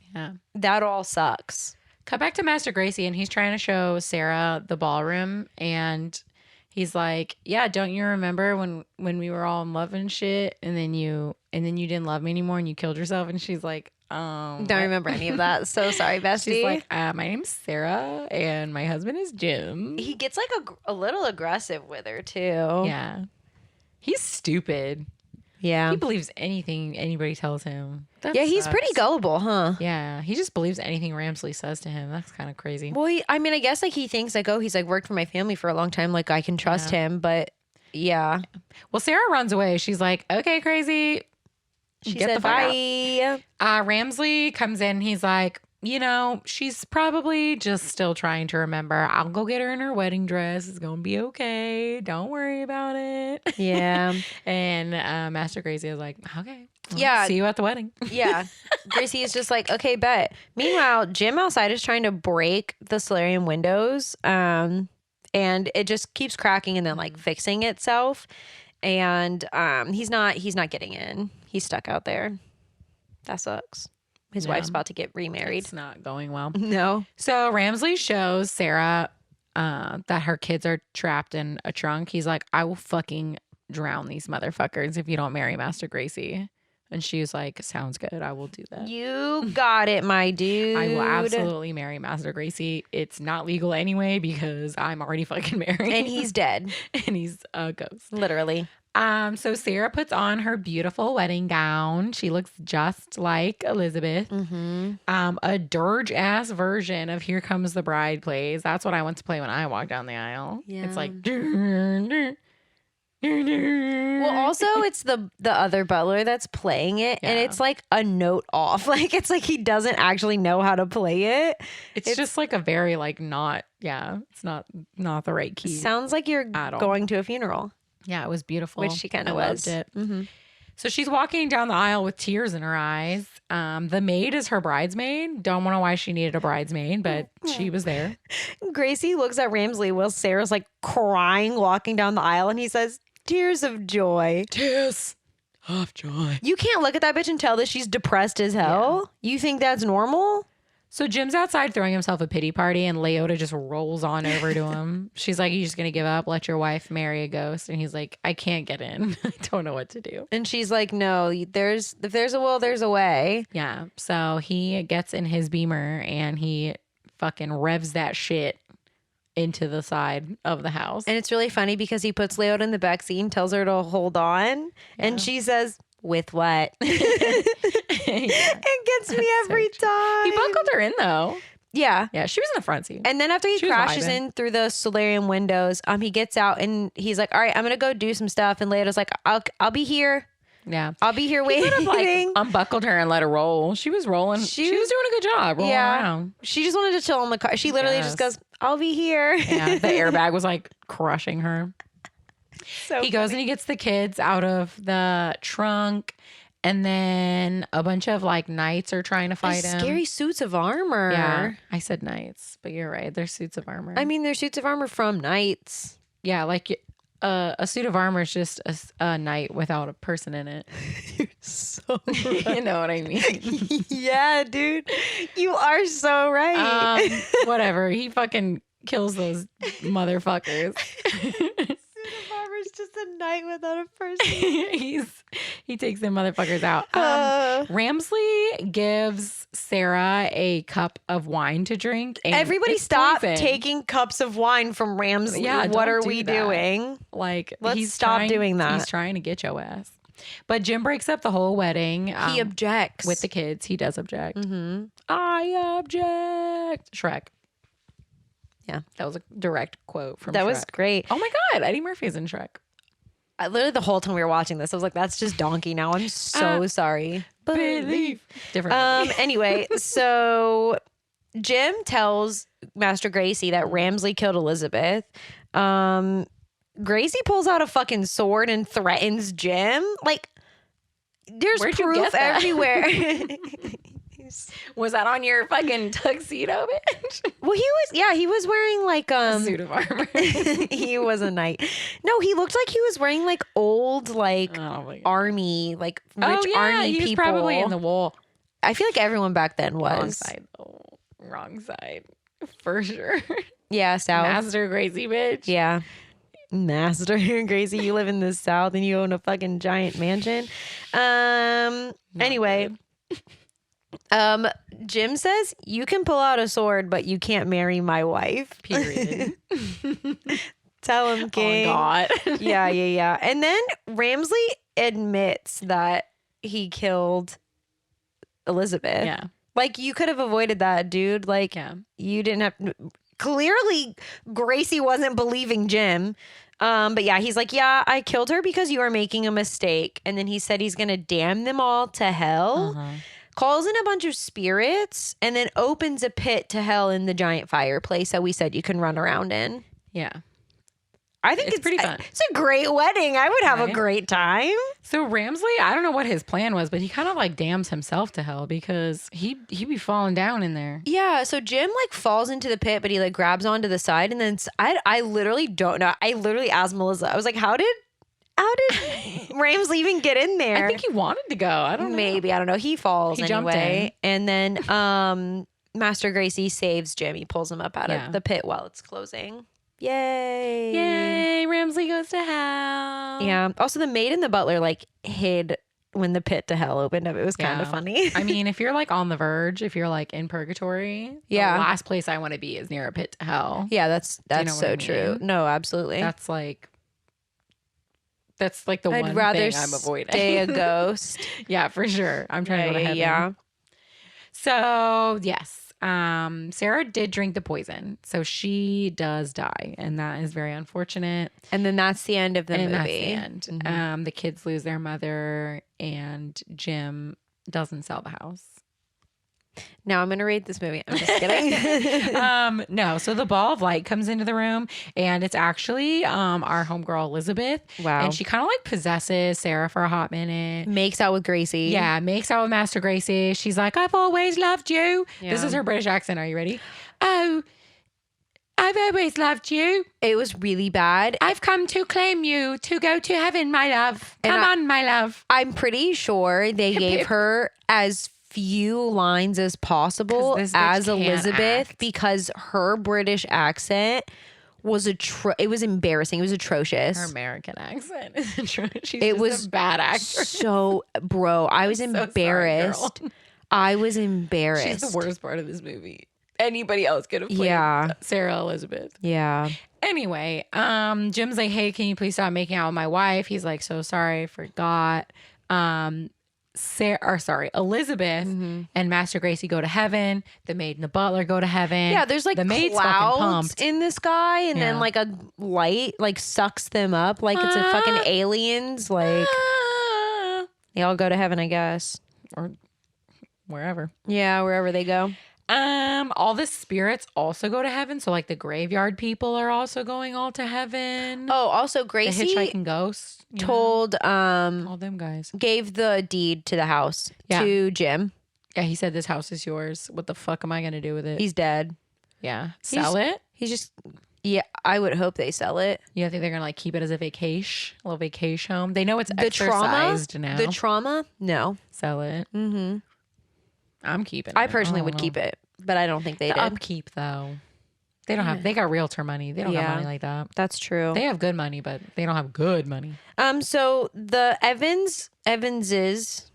that all sucks. Cut back to Master Gracie and he's trying to show Sarah the ballroom and he's like, yeah, don't you remember when we were all in love and shit and then you didn't love me anymore and you killed yourself? And she's like, don't remember any of that. So sorry, bestie. She's like, my name's Sarah and my husband is Jim. He gets like a little aggressive with her too. Yeah. He's stupid. Yeah. He believes anything anybody tells him. That he's sucks. pretty gullible, huh? Yeah. He just believes anything Ramsley says to him. That's kind of crazy. Well, I mean, I guess like he thinks like, oh, he's like worked for my family for a long time. Like I can trust him, but yeah. Well, Sarah runs away. She's like, okay, crazy. She Get said the fuck bye. out. Ramsley comes in. He's like, you know, she's probably just still trying to remember. I'll go get her in her wedding dress. It's going to be okay. Don't worry about it. Yeah. And Master Gracie is like, okay. Well, Yeah. See you at the wedding. Yeah. Gracie is just like, okay, bet. Meanwhile, Jim outside is trying to break the solarium windows. And it just keeps cracking and then like fixing itself. And he's not getting in. He's stuck out there. That sucks. His wife's about to get remarried. It's not going well. No. So Ramsley shows Sarah that her kids are trapped in a trunk. He's like, I will fucking drown these motherfuckers if you don't marry Master Gracie. And she was like, sounds good. I will do that. You got it, my dude. I will absolutely marry Master Gracie. It's not legal anyway because I'm already fucking married. And he's dead. And he's a ghost. Literally. So Sarah puts on her beautiful wedding gown. She looks just like Elizabeth. Mm-hmm. A dirge-ass version of Here Comes the Bride plays. That's what I want to play when I walk down the aisle. Yeah. It's like... Well, also it's the other butler that's playing it, and it's like a note off. Like it's like he doesn't actually know how to play it. It's just like a very like not. Yeah, it's not the right key. Sounds like you're going to a funeral. Yeah, it was beautiful. Which she kind of was. Loved it. Mm-hmm. So she's walking down the aisle with tears in her eyes. The maid is her bridesmaid. Don't know why she needed a bridesmaid, but she was there. Gracie looks at Ramsley while Sarah's like crying, walking down the aisle, and he says, tears of joy. Tears of joy. You can't look at that bitch and tell that she's depressed as hell. Yeah. You think that's normal? So Jim's outside throwing himself a pity party and Leota just rolls on over to him. She's like, you just going to give up? Let your wife marry a ghost? And he's like, I can't get in. I don't know what to do. And she's like, no, if there's a will, there's a way. Yeah. So he gets in his Beamer and he fucking revs that shit into the side of the house. And it's really funny because he puts Leota in the back seat and tells her to hold on. Yeah. And she says, with what? It gets me every time. He buckled her in though. Yeah. Yeah, she was in the front seat. And then after he crashes in through the solarium windows, he gets out and he's like, all right, I'm going to go do some stuff. And Leota's like, I'll be here. Yeah. I'll be here waiting. He could have like unbuckled her and let her roll. She was rolling. She was doing a good job rolling around. She just wanted to chill in the car. She literally just goes, I'll be here. Yeah. The airbag was like crushing her. So he goes and he gets the kids out of the trunk. And then a bunch of like knights are trying to fight him. Scary suits of armor. Yeah. I said knights, but you're right. They're suits of armor. I mean, they're suits of armor from knights. Yeah. Like a suit of armor is just a knight without a person in it. You're so right. You know what I mean? Yeah, dude. You are so right. Whatever. He fucking kills those motherfuckers. Suit of armor's just a night without a person. He takes them motherfuckers out. Ramsley gives Sarah a cup of wine to drink. And everybody stop poison. taking cups of wine from Ramsley. Yeah, what are do we that. doing? Like, let's stop doing that. He's trying to get your ass. But Jim breaks up the whole wedding. He objects. With the kids. He does object. Mm-hmm. I object. Shrek. Yeah. That was a direct quote from Shrek. That was great. Oh my God. Eddie Murphy's in Shrek. I literally, the whole time we were watching this, I was like, that's just Donkey now. I'm so sorry. Believe. Different movie. Anyway, so Jim tells Master Gracie that Ramsley killed Elizabeth. Gracie pulls out a fucking sword and threatens Jim. Like, there's Where'd you proof get that? everywhere. Was that on your fucking tuxedo, bitch? Well, he was wearing like A suit of armor. he was a knight. No, he looked like he was wearing like old like army, like rich army he was people. probably in the wool. I feel like everyone back then was. Wrong side, though. Wrong side. For sure. Yeah, South. Master Gracie, bitch. Yeah. Master Gracie, you live in the South and you own a fucking giant mansion. Anyway. Jim says, you can pull out a sword, but you can't marry my wife. Period. Tell him, King. Oh, God. Yeah. And then Ramsley admits that he killed Elizabeth. Yeah. Like, you could have avoided that, dude. Like, you didn't have... Clearly, Gracie wasn't believing Jim. But yeah, he's like, yeah, I killed her because you are making a mistake. And then he said he's going to damn them all to hell. Calls in a bunch of spirits, and then opens a pit to hell in the giant fireplace that we said you can run around in. Yeah. I think it's pretty fun. It's a great wedding. I would have a great time. So Ramsley, I don't know what his plan was, but he kind of like damns himself to hell because he be falling down in there. Yeah. So Jim like falls into the pit, but he like grabs onto the side, and then I literally don't know. I literally asked Melissa. I was like, how did Ramsley even get in there? I think he wanted to go. I don't know. Maybe. I don't know. He falls jumped anyway. in. And then Master Gracie saves Jim. He pulls him up out of the pit while it's closing. Yay. Yay. Ramsley goes to hell. Yeah. Also, the maid and the butler like hid when the pit to hell opened up. It was kind of funny. I mean, if you're like on the verge, if you're like in purgatory, the last place I want to be is near a pit to hell. Yeah, that's so true. No, absolutely. That's like the I'd one rather thing I'm avoiding. Stay a ghost. Yeah, for sure. I'm trying to go to heaven. Yeah. So yes, Sarah did drink the poison, so she does die, and that is very unfortunate. And then that's the end of the movie. That's the end. Mm-hmm. The kids lose their mother, and Jim doesn't sell the house. Now I'm going to rate this movie. I'm just kidding. No. So the ball of light comes into the room, and it's actually our homegirl Elizabeth. Wow. And she kind of like possesses Sarah for a hot minute. Makes out with Gracie. Yeah, makes out with Master Gracie. She's like, I've always loved you. Yeah. This is her British accent. Are you ready? Oh, I've always loved you. It was really bad. I've come to claim you to go to heaven, my love. Come on, my love. I'm pretty sure they gave her as few lines as possible as Elizabeth because her British accent was it was embarrassing. It was atrocious. Her American accent is atrocious. She's it just was a bad actress. So, bro, I was embarrassed. Sorry, I was embarrassed. She's the worst part of this movie. Anybody else could have played Sarah Elizabeth. Yeah. Anyway, Jim's like, hey, can you please stop making out with my wife? He's like, so sorry, I forgot. Elizabeth and Master Gracie go to heaven. The maid and the butler go to heaven. Yeah, there's like the maid's clouds fucking pumped in the sky, and then like a light like sucks them up, like it's a fucking aliens. Like they all go to heaven, I guess, or wherever. Yeah, wherever they go. All the spirits also go to heaven. So like the graveyard people are also going all to heaven. Oh, also Gracie, the hitchhiking ghosts, told all them guys, gave the deed to the house to Jim. Yeah, he said, this house is yours. What the fuck am I gonna do with it? He's dead. Yeah, sell it. He's just I would hope they sell it. Yeah, I think they're gonna like keep it as a little vacation home. They know it's exorcised now. The trauma, no, sell it. I'm keeping it. I personally would keep it, but I don't think they did. Upkeep though. They don't have. They got realtor money. They don't Yeah. got money like that. That's true. They have good money, but they don't have good money. So the Everses.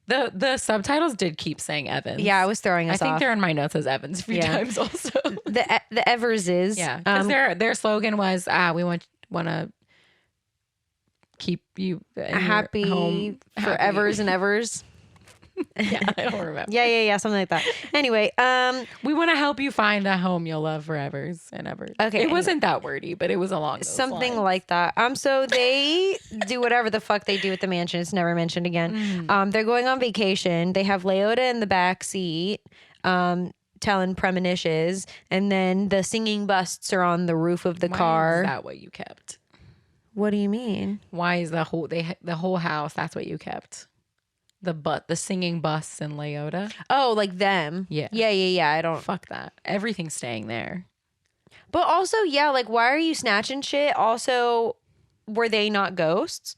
The subtitles did keep saying Evans. Yeah, I was throwing us I think off. they're in my notes as Evans a few times also. The Everses. Yeah, because their slogan was we want to keep you in happy your home forevers and evers. Yeah, I don't remember. Yeah, something like that. Anyway, we want to help you find a home you'll love forevers and ever. Okay, it wasn't that wordy, but it was along those something lines. like that. So they do whatever the fuck they do at the mansion. It's never mentioned again. They're going on vacation. They have Leota in the back seat, telling premonitions, and then the singing busts are on the roof of the car. Is that what you kept? What do you mean? Why is the whole house? That's what you kept. The singing busts and Leota. Oh, like them. Yeah. Yeah. I don't. Fuck that. Everything's staying there. But also, yeah, like, why are you snatching shit? Also, were they not ghosts?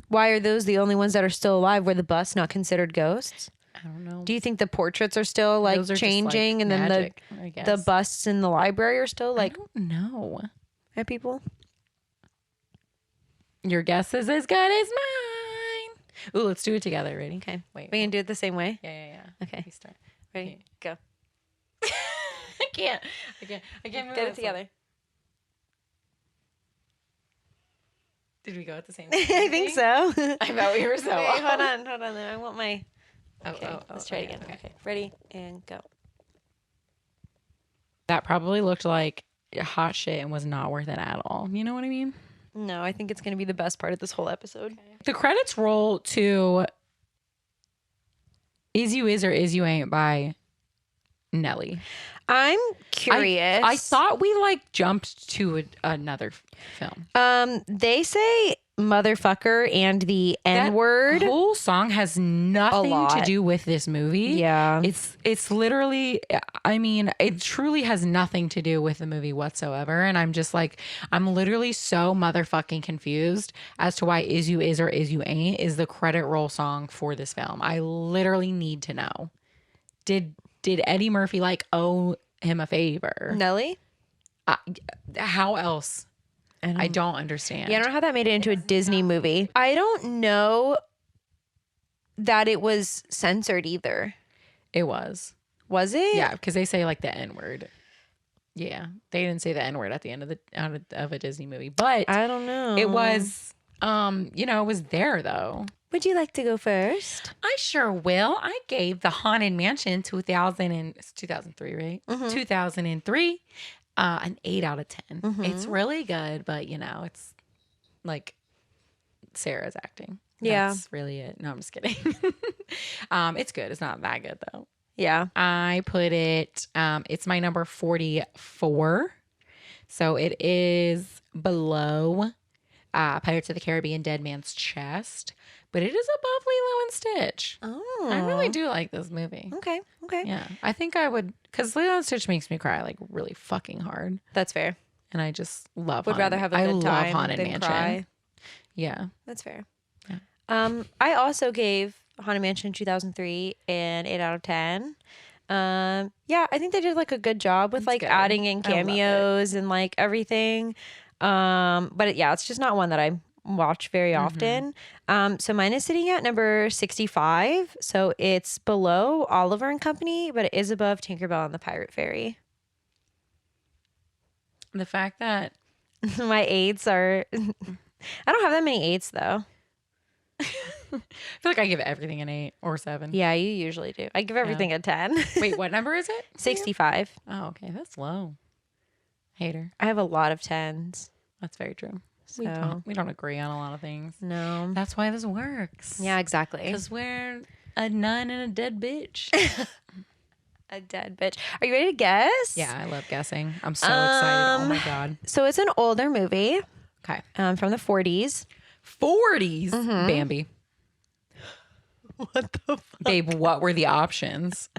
Why are those the only ones that are still alive? Were the busts not considered ghosts? I don't know. Do you think the portraits are still like Those are just, changing, and magic, I then guess. the busts in the library are still like I don't know. at people? Your guess is as good as mine. Ooh, let's do it together. Ready? Okay. Wait. We can do it the same way. Yeah. Okay. You start. Ready? Go. I can't move Get it this together. one. Did we go at the same I time? think so. I thought we were so Wait, off. hold on. I want my. Okay, Oh, let's try it again. okay. Okay, ready and go. That probably looked like hot shit and was not worth it at all. You know what I mean? No, I think it's gonna be the best part of this whole episode. Okay. The credits roll to Is You Is or Is You Ain't by Nelly. I'm curious. I thought we like jumped to another film. They say motherfucker and the N word. The whole song has nothing to do with this movie. Yeah. It's literally, I mean, it truly has nothing to do with the movie whatsoever. And I'm just like, I'm literally so motherfucking confused as to why Is You Is or Is You Ain't is the credit roll song for this film. I literally need to know. Did Eddie Murphy like owe him a favor? Nelly? How else? I don't understand. Yeah, I don't know how that made it into a Disney movie. I don't know that it was censored either. It was. Was it? Yeah, because they say like the N word. Yeah, they didn't say the N word at the end of a Disney movie, but I don't know. it was. It was there though. Would you like to go first? I sure will. I gave The Haunted Mansion 2003, right? 2003, an 8 out of 10. It's really good, but it's like Sarah's acting. Yeah. That's really it. No, I'm just kidding. It's good. It's not that good though. Yeah. I put it, it's my number 44. So it is below Pirates of the Caribbean, Dead Man's Chest, but it is above Lilo and Stitch. Oh. I really do like this movie. Okay. Yeah. I think I would, because Lilo and Stitch makes me cry like really fucking hard. That's fair. And I just love Would rather have a good time Haunted than Mansion. cry. Yeah. That's fair. Yeah. I also gave Haunted Mansion 2003 an 8 out of 10. Yeah, I think they did like a good job with like good. adding in I love it. cameos and like everything. But it's just not one that I watch very often. So mine is sitting at number 65. So it's below Oliver and Company, but it is above Tinkerbell and the Pirate Fairy. The fact that My 8s are I don't have that many 8s though. I feel like I give everything an 8 or 7. Yeah, you usually do. I give everything a 10. Wait, what number is it? 65. Oh, okay. That's low. Hater. I have a lot of 10s. That's very true. So We don't agree on a lot of things. no. That's why this works. Yeah, exactly. Because we're a nun and a dead bitch. A dead bitch. Are you ready to guess? Yeah, I love guessing. I'm so excited. Oh my God. So it's an older movie Okay. from the 40s. 40s. Bambi. What the fuck? Babe, what were the options?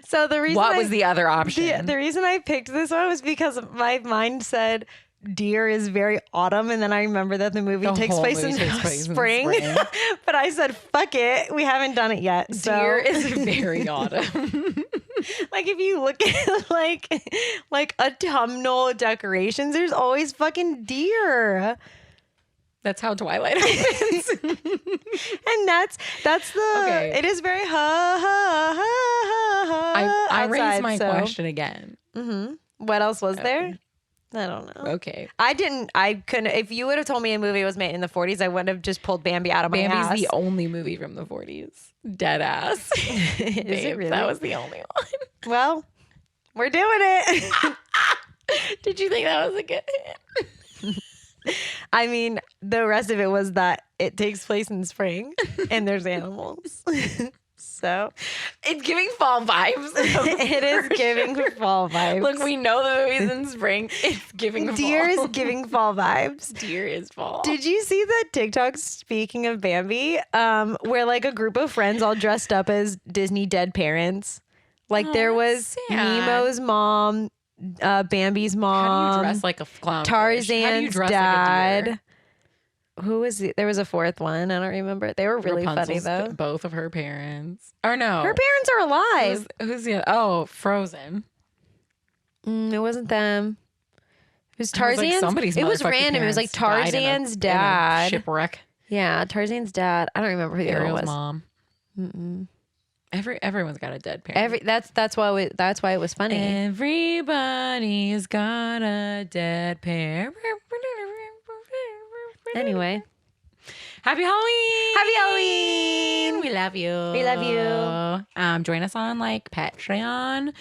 So the reason What was the other option? the reason I picked this one was because my mind said deer is very autumn, and then I remember that the movie The takes whole place movie in takes place in spring. spring. But I said fuck it, we haven't done it yet. So Deer is very autumn. like like if you look at like autumnal decorations, there's always fucking deer. That's how Twilight opens. And that's the Okay. it is very ha ha ha ha. I outside, raised my so. question again. What else was there? I don't know. Okay. I couldn't. If you would have told me a movie was made in the 40s, I wouldn't have just pulled Bambi out of my ass. Bambi's the only movie from the 40s. Dead ass. Is it really? That was the only one. Well, we're doing it. Did you think that was a good hit? I mean, the rest of it was that it takes place in spring and there's animals. So It's giving fall vibes. it is giving fall vibes. Look, we know the movie's in spring. It's giving Deer fall. is giving fall vibes. Deer is fall. Did you see the TikTok, speaking of Bambi, where like a group of friends all dressed up as Disney dead parents? Like there was that's sad. Nemo's mom, Bambi's mom. How do you dress like a clown? Tarzan's dad. Who was it? There was a fourth one. I don't remember. They were really funny though. Both of her parents. Or no. Her parents are alive. Who's the Oh, Frozen. It wasn't them. It was It was like Tarzan's. somebody's It was motherfucking random. It was like parents died in Tarzan's a dad. shipwreck. Yeah, Tarzan's dad. I don't remember who the other Ariel's one was. mom. Everyone's got a dead parent. That's why it was funny. Everybody's got a dead parent. Anyway, Happy Halloween! happy Halloween. We love you. We love you. Join us on like Patreon.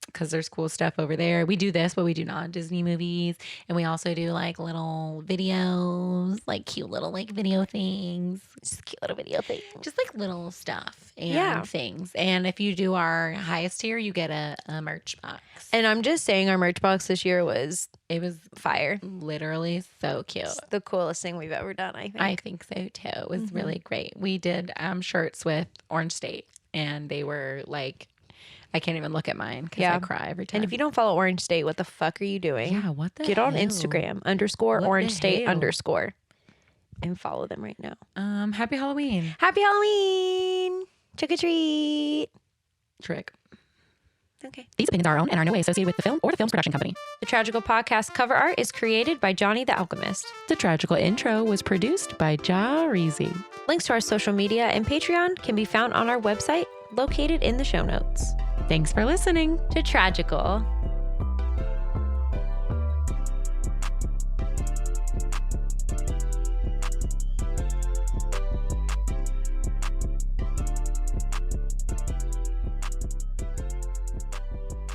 Because there's cool stuff over there. We do this, but we do not Disney movies. And we also do like little videos, like cute little like video things. Just cute little video things. Just like little stuff and things. And if you do our highest tier, you get a merch box. And I'm just saying, our merch box this year was fire. Literally so cute. It's the coolest thing we've ever done, I think. So too. It was really great. We did shirts with Orange State, and they were like, I can't even look at mine because I cry every time. And if you don't follow Orange State, what the fuck are you doing? Yeah, what the Get on hell? Instagram _ What Orange the State hell? _ and follow them right now. Happy Halloween. Happy Halloween. Trick or treat. Trick. Okay. These opinions are our own and are no way associated with the film or the film's production company. The Tragical podcast cover art is created by Johnny the Alchemist. The Tragical intro was produced by Ja Reezy. Links to our social media and Patreon can be found on our website, located in the show notes. Thanks for listening to Tragical.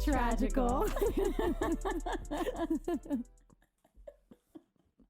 Tragical.